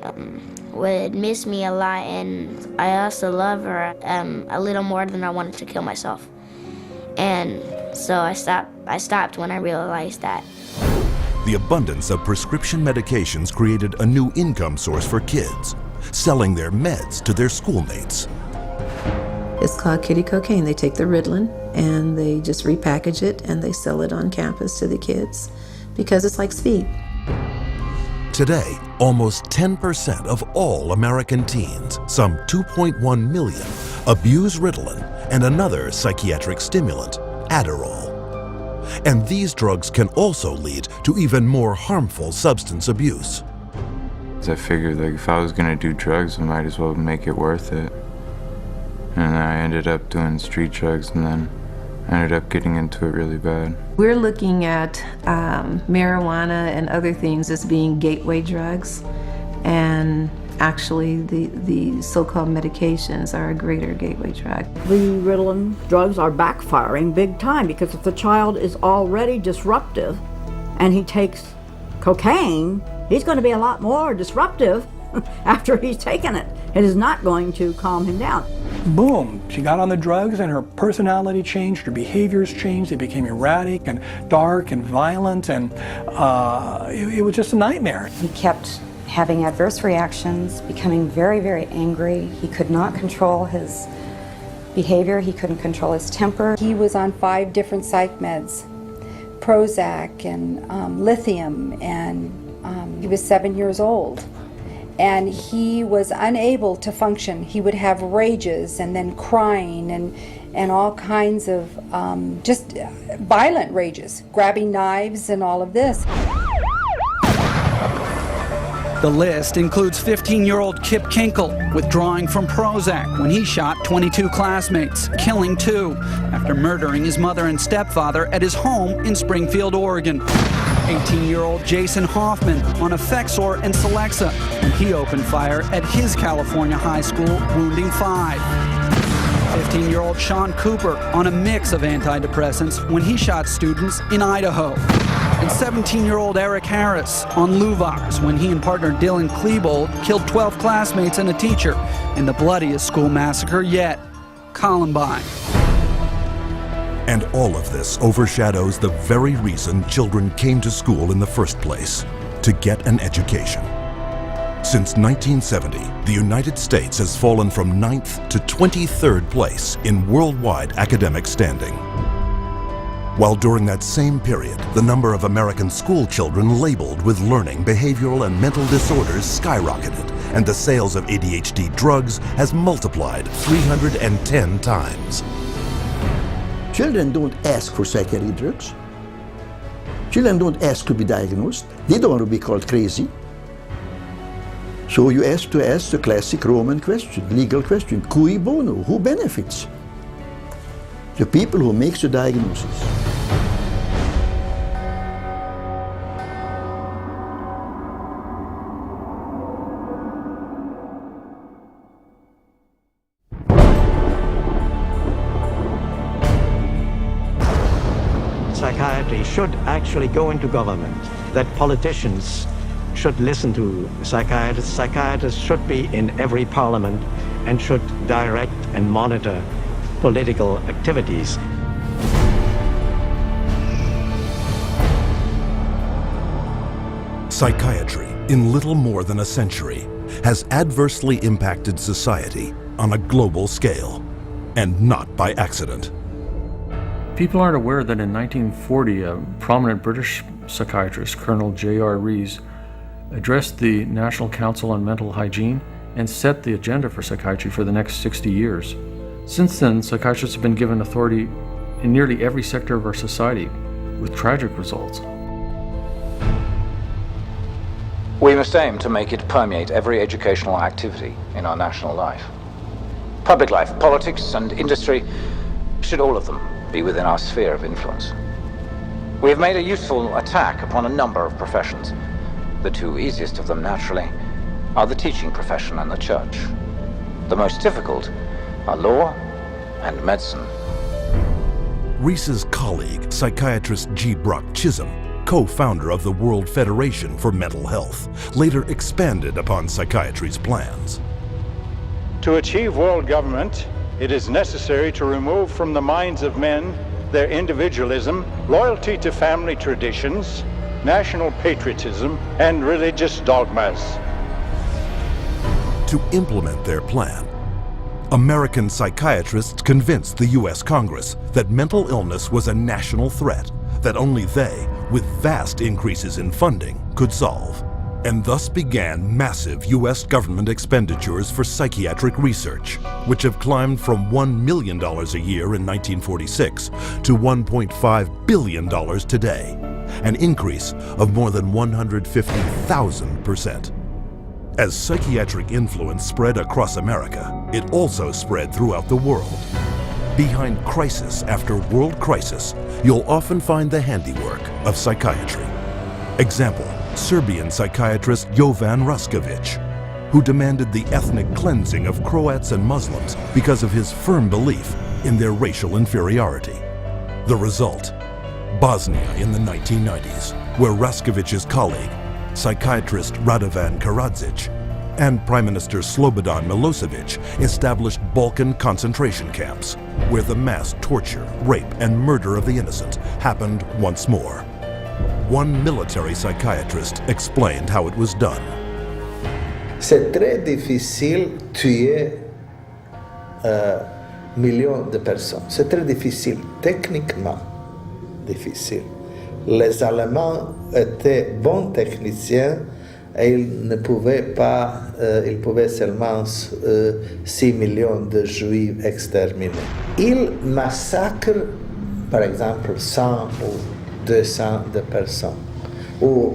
would miss me a lot, and I also love her a little more than I wanted to kill myself. And So I stopped when I realized that. The abundance of prescription medications created a new income source for kids, selling their meds to their schoolmates. It's called kitty cocaine. They take the Ritalin and they just repackage it and they sell it on campus to the kids because it's like speed. Today, almost 10% of all American teens, some 2.1 million, abuse Ritalin and another psychiatric stimulant, Adderall. And these drugs can also lead to even more harmful substance abuse. I figured like if I was gonna do drugs, I might as well make it worth it. And I ended up doing street drugs, and then I ended up getting into it really bad. We're looking at marijuana and other things as being gateway drugs, and actually the so-called medications are a greater gateway drug. The Ritalin drugs are backfiring big time because if the child is already disruptive and he takes cocaine, he's going to be a lot more disruptive after he's taken it. It is not going to calm him down. Boom, she got on the drugs and her personality changed, her behaviors changed, they became erratic and dark and violent, and it was just a nightmare. He kept having adverse reactions, becoming very, very angry. He could not control his behavior, he couldn't control his temper. He was on 5 different psych meds, Prozac and lithium, and he was 7 years old. And he was unable to function. He would have rages and then crying and all kinds of just violent rages, grabbing knives and all of this. The list includes 15-year-old Kip Kinkle withdrawing from Prozac when he shot 22 classmates, killing 2 after murdering his mother and stepfather at his home in Springfield, Oregon. 18-year-old Jason Hoffman on Effexor and Celexa when he opened fire at his California high school, wounding 5. 15-year-old Sean Cooper on a mix of antidepressants when he shot students in Idaho. And 17-year-old Eric Harris on Luvox when he and partner Dylan Klebold killed 12 classmates and a teacher in the bloodiest school massacre yet, Columbine. And all of this overshadows the very reason children came to school in the first place, to get an education. Since 1970, the United States has fallen from 9th to 23rd place in worldwide academic standing. While during that same period, the number of American school children labeled with learning, behavioral, and mental disorders skyrocketed, and the sales of ADHD drugs has multiplied 310 times. Children don't ask for psychiatric drugs. Children don't ask to be diagnosed. They don't want to be called crazy. So you ask the classic Roman question, legal question, cui bono, who benefits? The people who make the diagnosis. Psychiatry should actually go into government, that politicians should listen to psychiatrists. Psychiatrists should be in every parliament and should direct and monitor political activities. Psychiatry, in little more than a century, has adversely impacted society on a global scale, and not by accident. People aren't aware that in 1940, a prominent British psychiatrist, Colonel J.R. Rees, addressed the National Council on Mental Hygiene and set the agenda for psychiatry for the next 60 years. Since then, psychiatrists have been given authority in nearly every sector of our society, with tragic results. We must aim to make it permeate every educational activity in our national life. Public life, politics, and industry should all of them be within our sphere of influence. We have made a useful attack upon a number of professions. The 2 easiest of them, naturally, are the teaching profession and the church. The most difficult are law and medicine. Rees's colleague, psychiatrist G. Brock Chisholm, co-founder of the World Federation for Mental Health, later expanded upon psychiatry's plans. To achieve world government, it is necessary to remove from the minds of men their individualism, loyalty to family traditions, national patriotism, and religious dogmas. To implement their plan, American psychiatrists convinced the U.S. Congress that mental illness was a national threat that only they, with vast increases in funding, could solve. And thus began massive U.S. government expenditures for psychiatric research, which have climbed from $1 million a year in 1946 to $1.5 billion today, an increase of more than 150,000%. As psychiatric influence spread across America, it also spread throughout the world. Behind crisis after world crisis, you'll often find the handiwork of psychiatry. Example, Serbian psychiatrist Jovan Raskovic, who demanded the ethnic cleansing of Croats and Muslims because of his firm belief in their racial inferiority. The result, Bosnia in the 1990s, where Raskovic's colleague, psychiatrist Radovan Karadzic, and Prime Minister Slobodan Milosevic established Balkan concentration camps, where the mass torture, rape, and murder of the innocent happened once more. One military psychiatrist explained how it was done. C'est très difficile tuer millions de personnes. C'est très difficile, techniquement difficile. Les Allemands étaient bons techniciens et ils ne pouvaient pas, ils pouvaient seulement 6 millions de Juifs exterminés. Ils massacrent, par exemple, 100 ou 200 de personnes, ou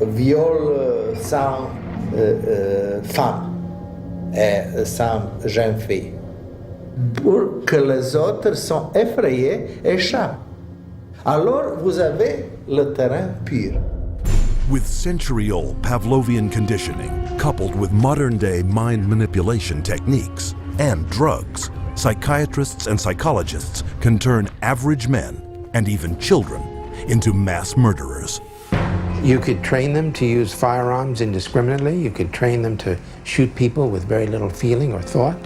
violent 100 femmes et 100 jeunes filles, pour que les autres sont effrayés et échappent. Alors vous avez le terrain pur. With century-old Pavlovian conditioning, coupled with modern-day mind manipulation techniques and drugs, psychiatrists and psychologists can turn average men, and even children, into mass murderers. You could train them to use firearms indiscriminately. You could train them to shoot people with very little feeling or thought.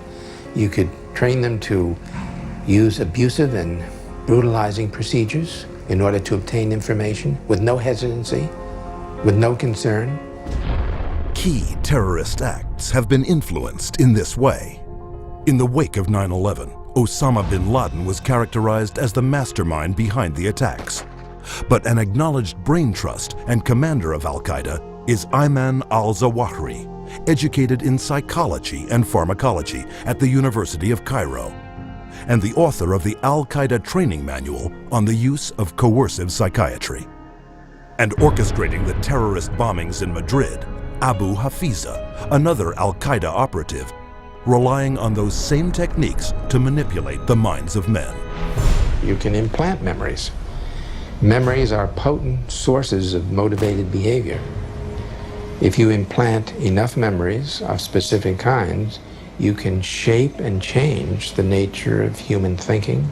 You could train them to use abusive and brutalizing procedures in order to obtain information with no hesitancy, with no concern. Key terrorist acts have been influenced in this way. In the wake of 9/11, Osama bin Laden was characterized as the mastermind behind the attacks. But an acknowledged brain trust and commander of Al-Qaeda is Ayman al-Zawahiri, educated in psychology and pharmacology at the University of Cairo, and the author of the Al-Qaeda training manual on the use of coercive psychiatry. And orchestrating the terrorist bombings in Madrid, Abu Hafiza, another Al-Qaeda operative, relying on those same techniques to manipulate the minds of men. You can implant memories. Memories are potent sources of motivated behavior. If you implant enough memories of specific kinds, you can shape and change the nature of human thinking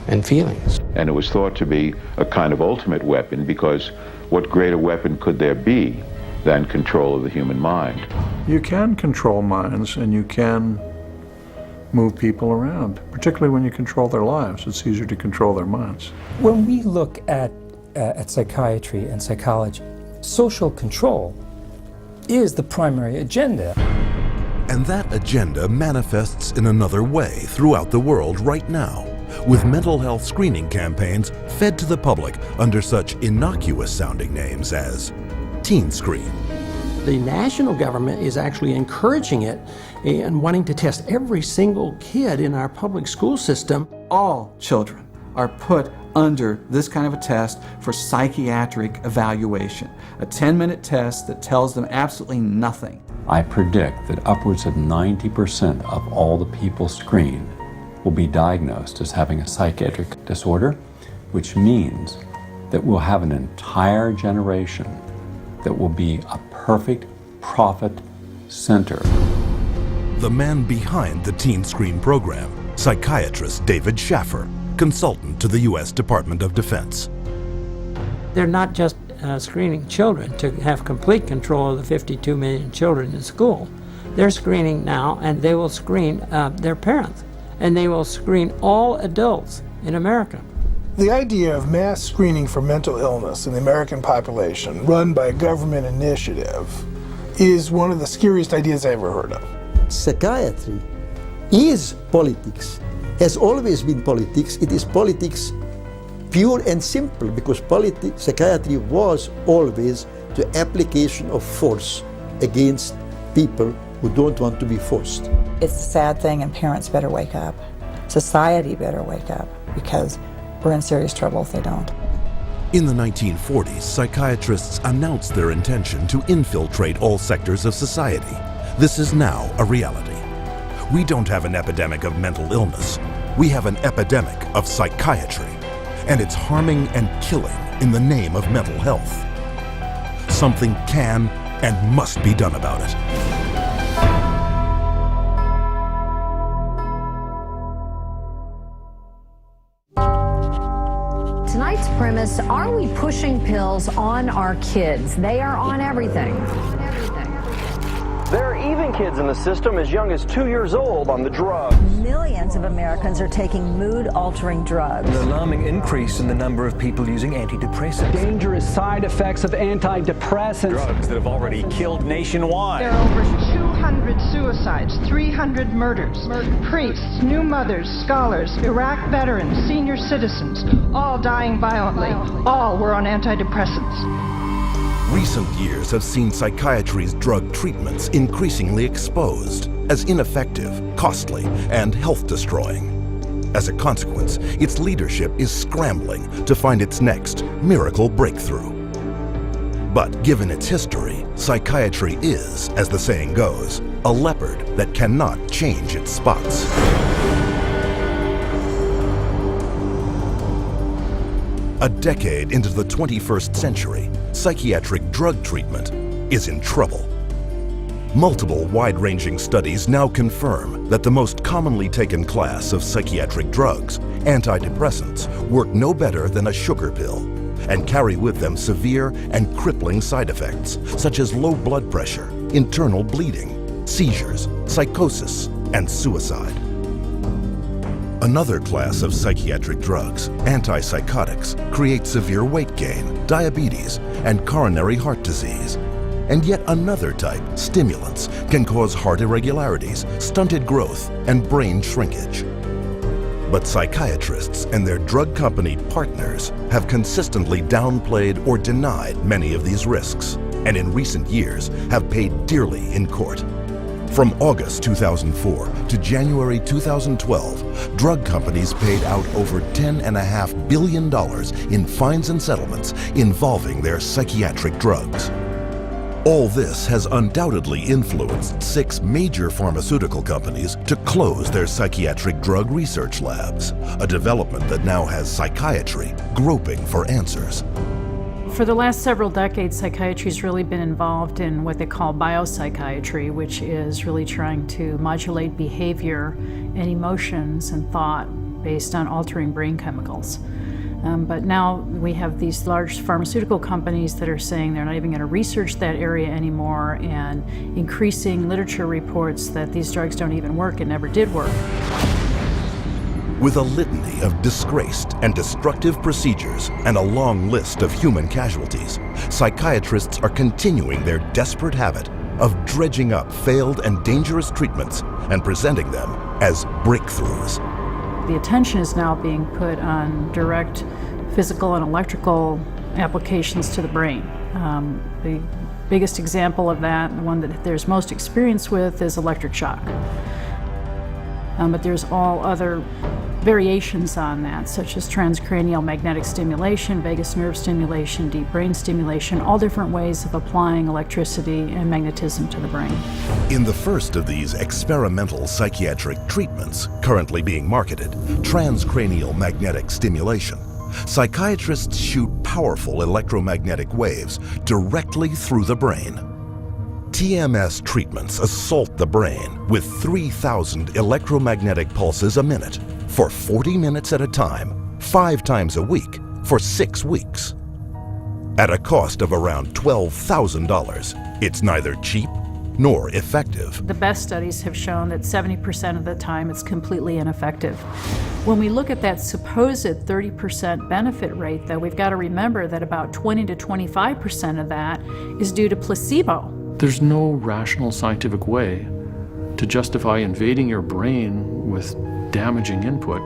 and feelings. And it was thought to be a kind of ultimate weapon, because what greater weapon could there be than control of the human mind? You can control minds, and you can move people around, particularly when you control their lives. It's easier to control their minds. When we look at psychiatry and psychology, social control is the primary agenda. And that agenda manifests in another way throughout the world right now, with mental health screening campaigns fed to the public under such innocuous-sounding names as Teen Screen. The national government is actually encouraging it and wanting to test every single kid in our public school system. All children are put under this kind of a test for psychiatric evaluation, a 10-minute test that tells them absolutely nothing. I predict that upwards of 90% of all the people screened will be diagnosed as having a psychiatric disorder, which means that we'll have an entire generation that will be a perfect profit center. The man behind the Teen Screen program, psychiatrist David Schaffer, consultant to the U.S. Department of Defense. They're not just screening children to have complete control of the 52 million children in school. They're screening now, and they will screen their parents, and they will screen all adults in America. The idea of mass screening for mental illness in the American population, run by a government initiative, is one of the scariest ideas I ever heard of. Psychiatry is politics, has always been politics. It is politics pure and simple, because psychiatry was always the application of force against people who don't want to be forced. It's a sad thing, and parents better wake up. Society better wake up, because we're in serious trouble if they don't. In the 1940s, psychiatrists announced their intention to infiltrate all sectors of society. This is now a reality. We don't have an epidemic of mental illness. We have an epidemic of psychiatry, and it's harming and killing in the name of mental health. Something can and must be done about it. Tonight's premise, are we pushing pills on our kids? They are on everything. There are even kids in the system as young as 2 years old on the drug. Millions of Americans are taking mood-altering drugs. An alarming increase in the number of people using antidepressants. Dangerous side effects of antidepressants. Drugs that have already killed nationwide. There are over 200 suicides, 300 murders. Priests, new mothers, scholars, Iraq veterans, senior citizens, all dying violently. All were on antidepressants. Recent years have seen psychiatry's drug treatments increasingly exposed as ineffective, costly, and health-destroying. As a consequence, its leadership is scrambling to find its next miracle breakthrough. But given its history, psychiatry is, as the saying goes, a leopard that cannot change its spots. A decade into the 21st century, psychiatric drug treatment is in trouble. Multiple wide-ranging studies now confirm that the most commonly taken class of psychiatric drugs, antidepressants, work no better than a sugar pill and carry with them severe and crippling side effects such as low blood pressure, internal bleeding, seizures, psychosis, and suicide. Another class of psychiatric drugs, antipsychotics, create severe weight gain, diabetes, and coronary heart disease. And yet another type, stimulants, can cause heart irregularities, stunted growth, and brain shrinkage. But psychiatrists and their drug company partners have consistently downplayed or denied many of these risks, and in recent years have paid dearly in court. From August 2004 to January 2012, drug companies paid out over $10.5 billion in fines and settlements involving their psychiatric drugs. All this has undoubtedly influenced 6 major pharmaceutical companies to close their psychiatric drug research labs, a development that now has psychiatry groping for answers. For the last several decades, psychiatry has really been involved in what they call biopsychiatry, which is really trying to modulate behavior and emotions and thought based on altering brain chemicals. But now we have these large pharmaceutical companies that are saying they're not even going to research that area anymore, and increasing literature reports that these drugs don't even work and never did work. With a litany of disgraced and destructive procedures and a long list of human casualties, psychiatrists are continuing their desperate habit of dredging up failed and dangerous treatments and presenting them as breakthroughs. The attention is now being put on direct physical and electrical applications to the brain. The biggest example of that, the one that there's most experience with, is electric shock. But there's all other variations on that, such as transcranial magnetic stimulation, vagus nerve stimulation, deep brain stimulation, all different ways of applying electricity and magnetism to the brain. In the first of these experimental psychiatric treatments currently being marketed, transcranial magnetic stimulation, psychiatrists shoot powerful electromagnetic waves directly through the brain. TMS treatments assault the brain with 3,000 electromagnetic pulses a minute for 40 minutes at a time, 5 times a week for 6 weeks. At a cost of around $12,000, it's neither cheap nor effective. The best studies have shown that 70% of the time it's completely ineffective. When we look at that supposed 30% benefit rate, though, we've got to remember that about 20 to 25% of that is due to placebo. There's no rational scientific way to justify invading your brain with damaging input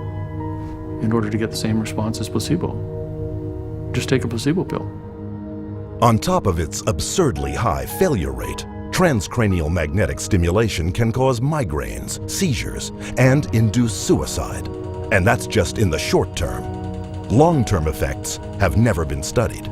in order to get the same response as placebo. Just take a placebo pill. On top of its absurdly high failure rate, transcranial magnetic stimulation can cause migraines, seizures, and induce suicide. And that's just in the short term. Long-term effects have never been studied.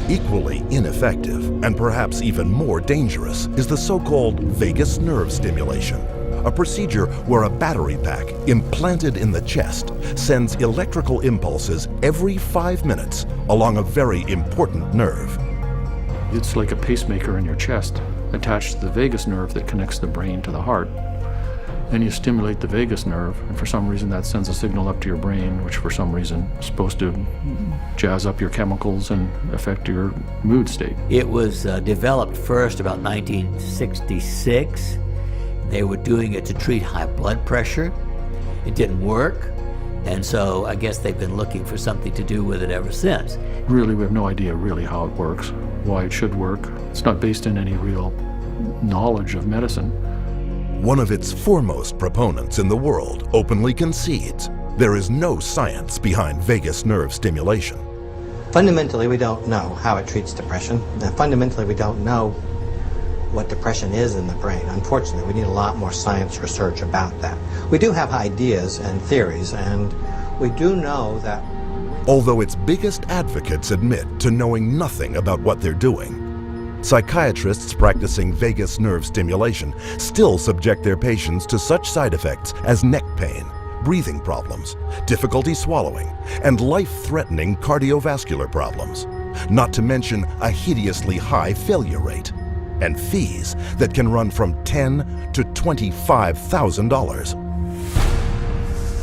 Equally ineffective, and perhaps even more dangerous, is the so-called vagus nerve stimulation, a procedure where a battery pack implanted in the chest sends electrical impulses every 5 minutes along a very important nerve. It's like a pacemaker in your chest attached to the vagus nerve that connects the brain to the heart. And you stimulate the vagus nerve, and for some reason that sends a signal up to your brain, which for some reason is supposed to jazz up your chemicals and affect your mood state. It was developed first about 1966. They were doing it to treat high blood pressure. It didn't work, and so I guess they've been looking for something to do with it ever since. Really, we have no idea really how it works, why it should work. It's not based in any real knowledge of medicine. One of its foremost proponents in the world openly concedes there is no science behind vagus nerve stimulation. Fundamentally, we don't know how it treats depression. And fundamentally, we don't know what depression is in the brain. Unfortunately, we need a lot more science research about that. We do have ideas and theories, and we do know that... Although its biggest advocates admit to knowing nothing about what they're doing, psychiatrists practicing vagus nerve stimulation still subject their patients to such side effects as neck pain, breathing problems, difficulty swallowing, and life-threatening cardiovascular problems, not to mention a hideously high failure rate, and fees that can run from $10,000 to $25,000.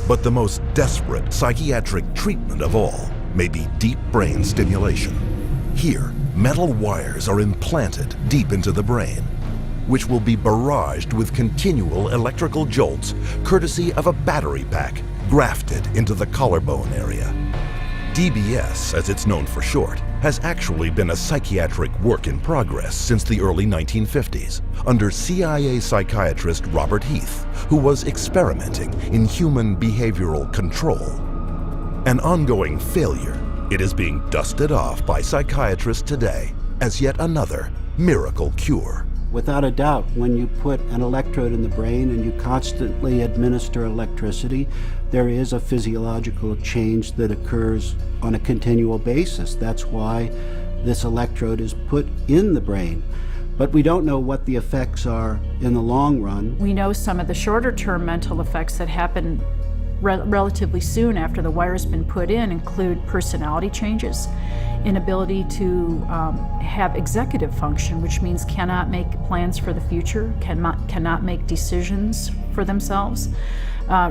But the most desperate psychiatric treatment of all may be deep brain stimulation. Here, metal wires are implanted deep into the brain, which will be barraged with continual electrical jolts courtesy of a battery pack grafted into the collarbone area. DBS, as it's known for short, has actually been a psychiatric work in progress since the early 1950s, under CIA psychiatrist Robert Heath, who was experimenting in human behavioral control. An ongoing failure, it is being dusted off by psychiatrists today as yet another miracle cure. Without a doubt, when you put an electrode in the brain and you constantly administer electricity, there is a physiological change that occurs on a continual basis. That's why this electrode is put in the brain. But we don't know what the effects are in the long run. We know some of the shorter-term mental effects that happen relatively soon after the wire's been put in include personality changes, inability to have executive function, which means cannot make plans for the future, cannot make decisions for themselves,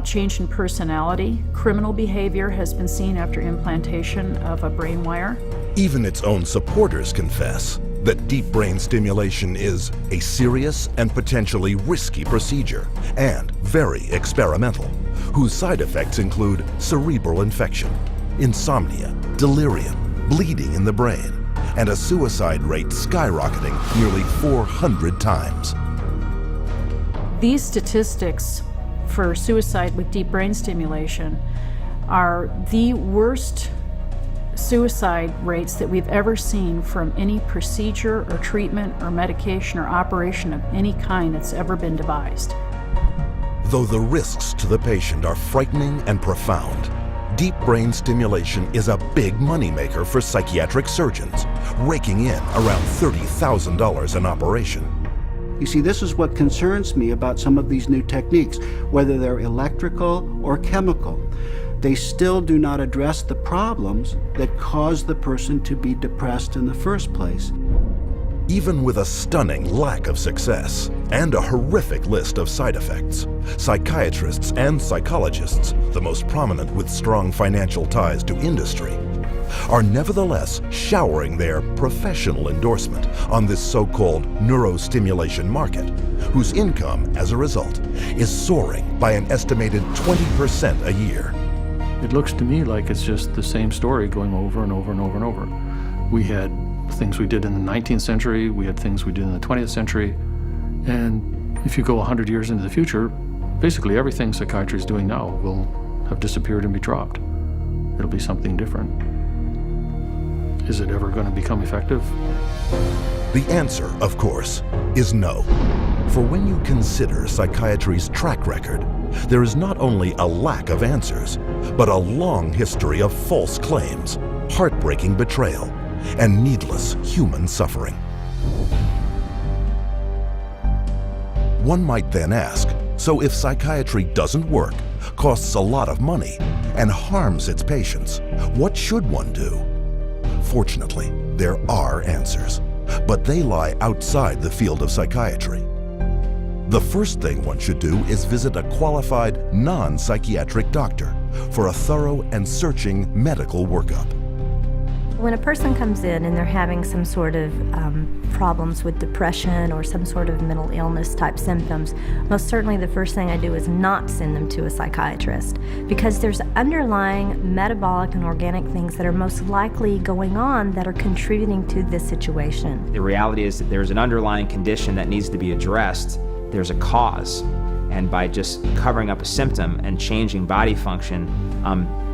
change in personality. Criminal behavior has been seen after implantation of a brain wire. Even its own supporters confess that deep brain stimulation is a serious and potentially risky procedure, and very experimental, whose side effects include cerebral infection, insomnia, delirium, bleeding in the brain, and a suicide rate skyrocketing nearly 400 times. These statistics for suicide with deep brain stimulation are the worst suicide rates that we've ever seen from any procedure or treatment or medication or operation of any kind that's ever been devised. Though the risks to the patient are frightening and profound, deep brain stimulation is a big moneymaker for psychiatric surgeons, raking in around $30,000 an operation. You see, this is what concerns me about some of these new techniques, whether they're electrical or chemical. They still do not address the problems that cause the person to be depressed in the first place. Even with a stunning lack of success and a horrific list of side effects, psychiatrists and psychologists, the most prominent with strong financial ties to industry, are nevertheless showering their professional endorsement on this so-called neurostimulation market, whose income, as a result, is soaring by an estimated 20% a year. It looks to me like it's just the same story going over and over and over and over. We had things we did in the 19th century, we had things we did in the 20th century, and if you go 100 years into the future, basically everything psychiatry is doing now will have disappeared and be dropped. It'll be something different. Is it ever going to become effective? The answer, of course, is no. For when you consider psychiatry's track record, there is not only a lack of answers, but a long history of false claims, heartbreaking betrayal, and needless human suffering. One might then ask, so if psychiatry doesn't work, costs a lot of money, and harms its patients, what should one do? Fortunately, there are answers, but they lie outside the field of psychiatry. The first thing one should do is visit a qualified non-psychiatric doctor for a thorough and searching medical workup. When a person comes in and they're having some sort of problems with depression or some sort of mental illness type symptoms, most certainly the first thing I do is not send them to a psychiatrist, because there's underlying metabolic and organic things that are most likely going on that are contributing to this situation. The reality is that there's an underlying condition that needs to be addressed. There's a cause, and by just covering up a symptom and changing body function,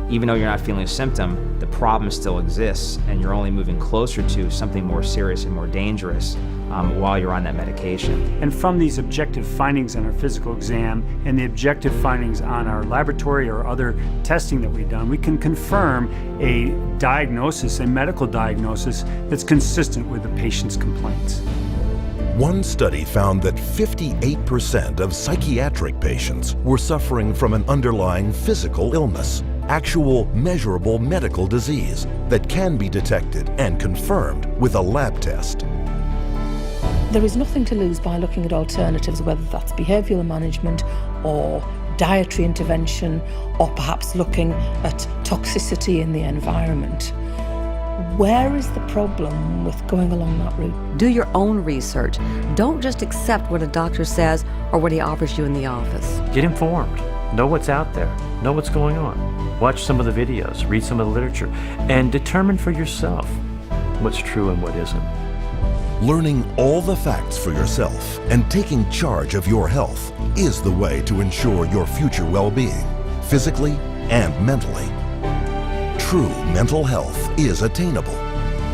even though you're not feeling a symptom, the problem still exists, and you're only moving closer to something more serious and more dangerous while you're on that medication. And from these objective findings on our physical exam and the objective findings on our laboratory or other testing that we've done, we can confirm a diagnosis, a medical diagnosis that's consistent with the patient's complaints. One study found that 58% of psychiatric patients were suffering from an underlying physical illness, actual measurable medical disease that can be detected and confirmed with a lab test. There is nothing to lose by looking at alternatives, whether that's behavioural management or dietary intervention, or perhaps looking at toxicity in the environment. Where is the problem with going along that route? Do your own research. Don't just accept what a doctor says or what he offers you in the office. Get informed. Know what's out there. Know what's going on. Watch some of the videos, read some of the literature, and determine for yourself what's true and what isn't. Learning all the facts for yourself and taking charge of your health is the way to ensure your future well-being, physically and mentally. True mental health is attainable,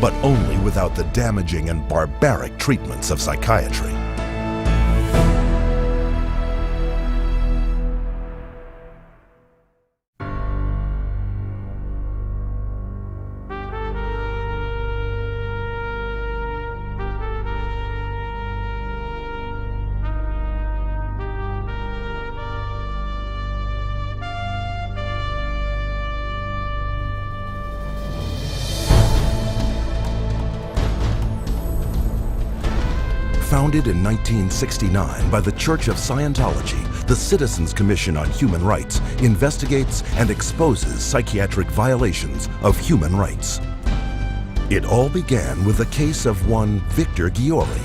but only without the damaging and barbaric treatments of psychiatry. Founded in 1969 by the Church of Scientology, the Citizens Commission on Human Rights investigates and exposes psychiatric violations of human rights. It all began with the case of one Victor Giori,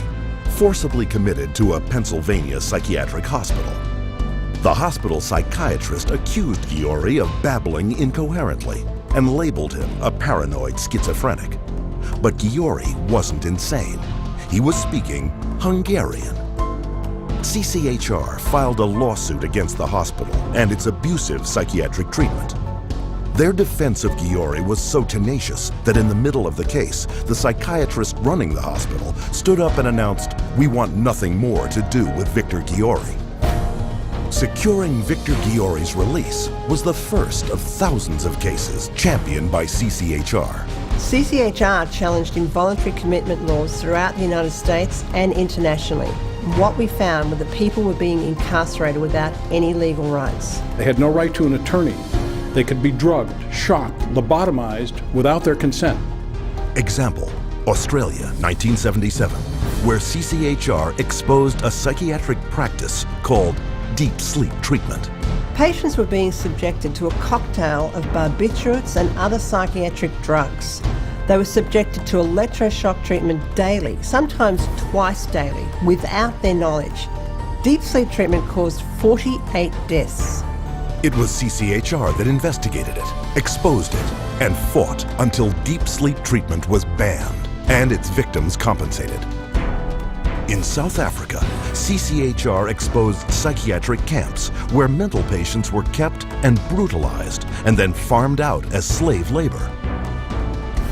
forcibly committed to a Pennsylvania psychiatric hospital. The hospital psychiatrist accused Giori of babbling incoherently and labeled him a paranoid schizophrenic. But Giori wasn't insane. He was speaking Hungarian. CCHR filed a lawsuit against the hospital and its abusive psychiatric treatment. Their defense of Giori was so tenacious that in the middle of the case, the psychiatrist running the hospital stood up and announced, "We want nothing more to do with Victor Giori." Securing Victor Giori's release was the first of thousands of cases championed by CCHR. CCHR challenged involuntary commitment laws throughout the United States and internationally. What we found were that people were being incarcerated without any legal rights. They had no right to an attorney. They could be drugged, shot, lobotomized without their consent. Example, Australia, 1977, where CCHR exposed a psychiatric practice called deep sleep treatment. Patients were being subjected to a cocktail of barbiturates and other psychiatric drugs. They were subjected to electroshock treatment daily, sometimes twice daily, without their knowledge. Deep sleep treatment caused 48 deaths. It was CCHR that investigated it, exposed it, and fought until deep sleep treatment was banned and its victims compensated. In South Africa, CCHR exposed psychiatric camps where mental patients were kept and brutalized and then farmed out as slave labor.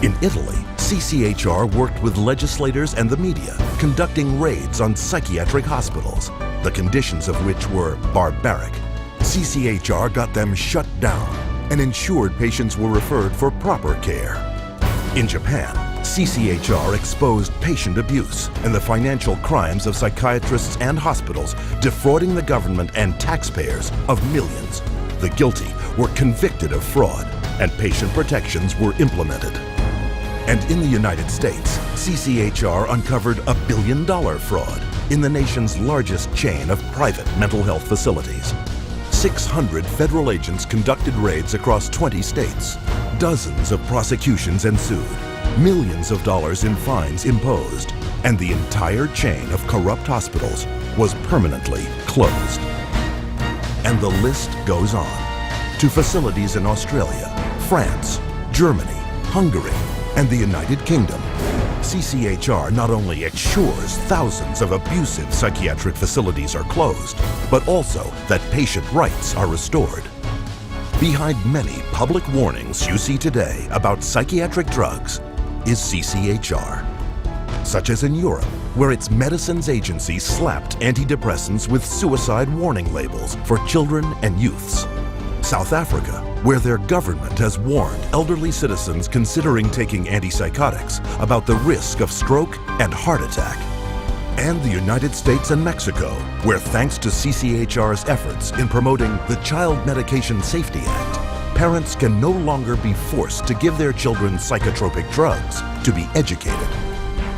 In Italy, CCHR worked with legislators and the media, conducting raids on psychiatric hospitals, the conditions of which were barbaric. CCHR got them shut down and ensured patients were referred for proper care. In Japan, CCHR exposed patient abuse and the financial crimes of psychiatrists and hospitals, defrauding the government and taxpayers of millions. The guilty were convicted of fraud, and patient protections were implemented. And in the United States, CCHR uncovered a $1 billion fraud in the nation's largest chain of private mental health facilities. 600 federal agents conducted raids across 20 states. Dozens of prosecutions ensued. Millions of dollars in fines imposed, and the entire chain of corrupt hospitals was permanently closed. And the list goes on to facilities in Australia, France, Germany, Hungary, and the United Kingdom. CCHR not only ensures thousands of abusive psychiatric facilities are closed, but also that patient rights are restored. Behind many public warnings you see today about psychiatric drugs is CCHR, such as in Europe, where its medicines agency slapped antidepressants with suicide warning labels for children and youths. South Africa, where their government has warned elderly citizens considering taking antipsychotics about the risk of stroke and heart attack. And the United States and Mexico, where thanks to CCHR's efforts in promoting the Child Medication Safety Act, parents can no longer be forced to give their children psychotropic drugs to be educated.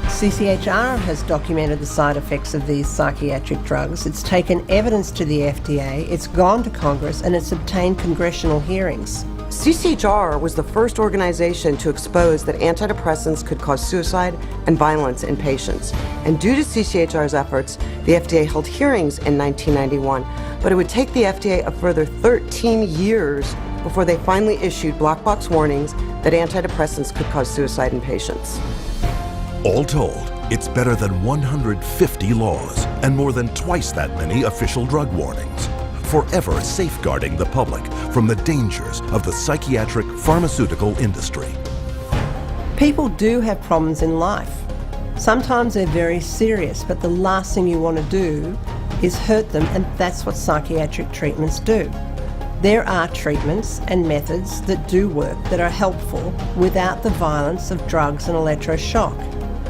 CCHR has documented the side effects of these psychiatric drugs. It's taken evidence to the FDA, it's gone to Congress, and it's obtained congressional hearings. CCHR was the first organization to expose that antidepressants could cause suicide and violence in patients. And due to CCHR's efforts, the FDA held hearings in 1991, but it would take the FDA a further 13 years before they finally issued black box warnings that antidepressants could cause suicide in patients. All told, it's better than 150 laws and more than twice that many official drug warnings, forever safeguarding the public from the dangers of the psychiatric pharmaceutical industry. People do have problems in life. Sometimes they're very serious, but the last thing you want to do is hurt them, and that's what psychiatric treatments do. There are treatments and methods that do work, that are helpful without the violence of drugs and electroshock.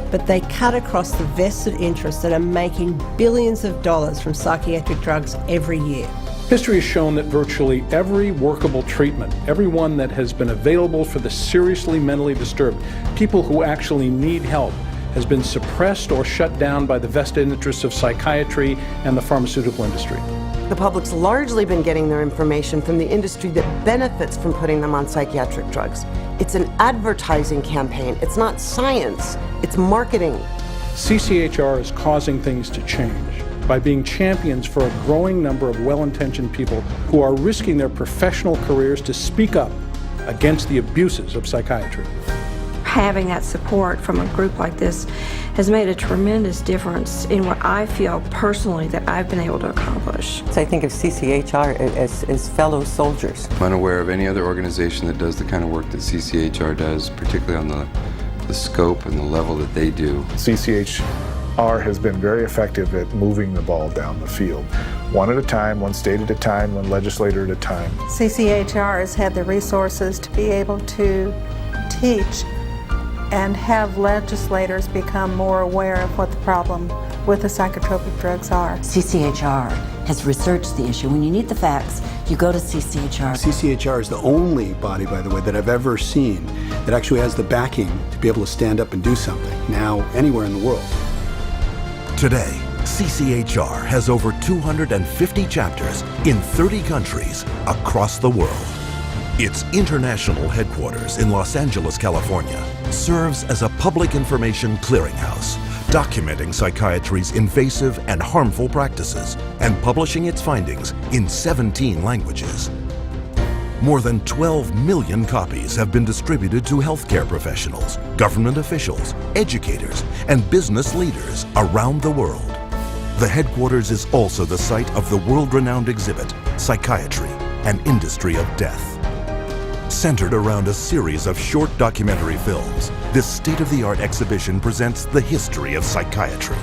But they cut across the vested interests that are making billions of dollars from psychiatric drugs every year. History has shown that virtually every workable treatment, every one that has been available for the seriously mentally disturbed, people who actually need help, has been suppressed or shut down by the vested interests of psychiatry and the pharmaceutical industry. The public's largely been getting their information from the industry that benefits from putting them on psychiatric drugs. It's an advertising campaign. It's not science, it's marketing. CCHR is causing things to change by being champions for a growing number of well-intentioned people who are risking their professional careers to speak up against the abuses of psychiatry. Having that support from a group like this has made a tremendous difference in what I feel personally that I've been able to accomplish. So I think of CCHR as fellow soldiers. I'm unaware of any other organization that does the kind of work that CCHR does, particularly on the scope and the level that they do. CCHR has been very effective at moving the ball down the field, one at a time, one state at a time, one legislator at a time. CCHR has had the resources to be able to teach and have legislators become more aware of what the problem with the psychotropic drugs are. CCHR has researched the issue. When you need the facts, you go to CCHR. CCHR is the only body, by the way, that I've ever seen that actually has the backing to be able to stand up and do something now anywhere in the world. Today, CCHR has over 250 chapters in 30 countries across the world. Its international headquarters in Los Angeles, California, serves as a public information clearinghouse, documenting psychiatry's invasive and harmful practices and publishing its findings in 17 languages. More than 12 million copies have been distributed to healthcare professionals, government officials, educators, and business leaders around the world. The headquarters is also the site of the world-renowned exhibit, Psychiatry, an Industry of Death. Centered around a series of short documentary films, this state-of-the-art exhibition presents the history of psychiatry.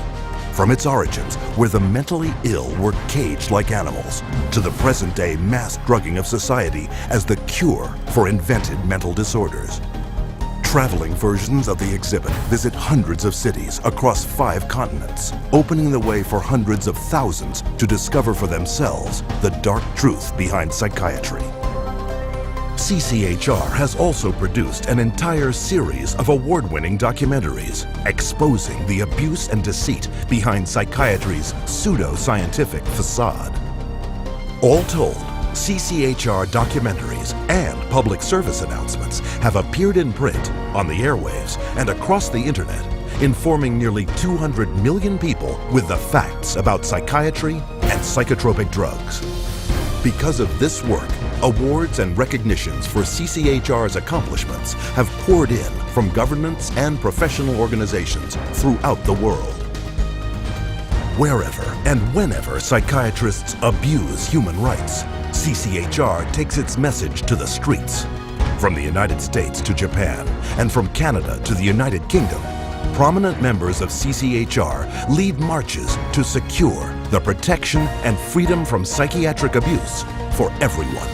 From its origins, where the mentally ill were caged like animals, to the present-day mass drugging of society as the cure for invented mental disorders. Traveling versions of the exhibit visit hundreds of cities across 5 continents, opening the way for hundreds of thousands to discover for themselves the dark truth behind psychiatry. CCHR has also produced an entire series of award-winning documentaries exposing the abuse and deceit behind psychiatry's pseudo-scientific facade. All told, CCHR documentaries and public service announcements have appeared in print, on the airwaves, and across the internet, informing nearly 200 million people with the facts about psychiatry and psychotropic drugs. Because of this work, awards and recognitions for CCHR's accomplishments have poured in from governments and professional organizations throughout the world. Wherever and whenever psychiatrists abuse human rights, CCHR takes its message to the streets. From the United States to Japan, and from Canada to the United Kingdom, prominent members of CCHR lead marches to secure the protection and freedom from psychiatric abuse for everyone.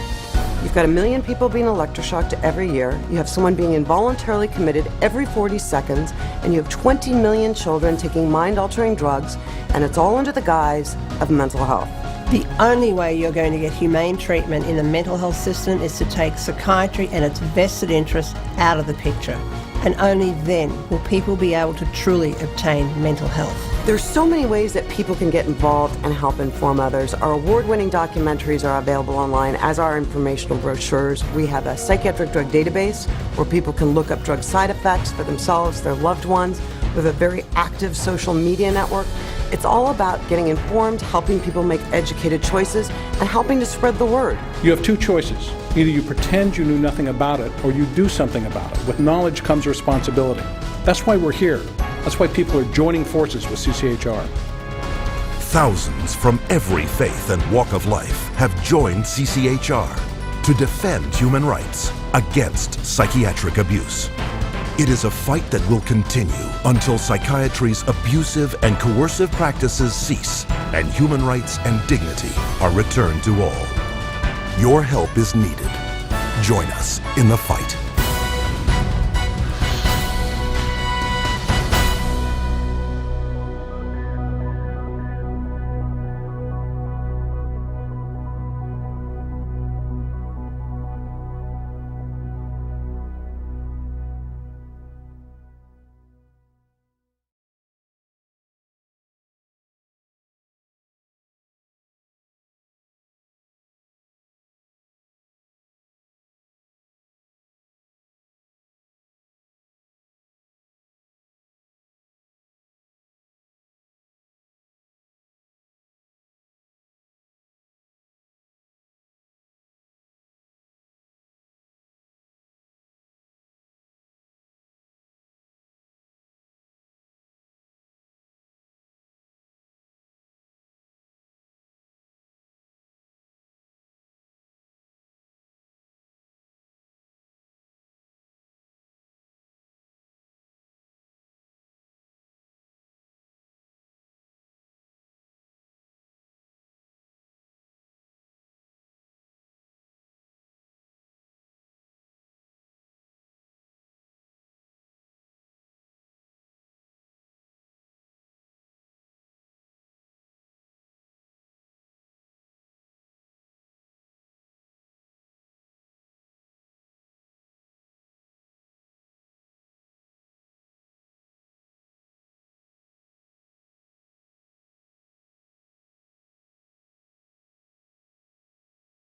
You've got 1 million people being electroshocked every year, you have someone being involuntarily committed every 40 seconds, and you have 20 million children taking mind-altering drugs, and it's all under the guise of mental health. The only way you're going to get humane treatment in the mental health system is to take psychiatry and its vested interests out of the picture. And only then will people be able to truly obtain mental health. There's so many ways that people can get involved and help inform others. Our award-winning documentaries are available online, as are informational brochures. We have a psychiatric drug database where people can look up drug side effects for themselves, their loved ones. We have a very active social media network. It's all about getting informed, helping people make educated choices, and helping to spread the word. You have 2 choices. Either you pretend you knew nothing about it, or you do something about it. With knowledge comes responsibility. That's why we're here. That's why people are joining forces with CCHR. Thousands from every faith and walk of life have joined CCHR to defend human rights against psychiatric abuse. It is a fight that will continue until psychiatry's abusive and coercive practices cease and human rights and dignity are returned to all. Your help is needed. Join us in the fight.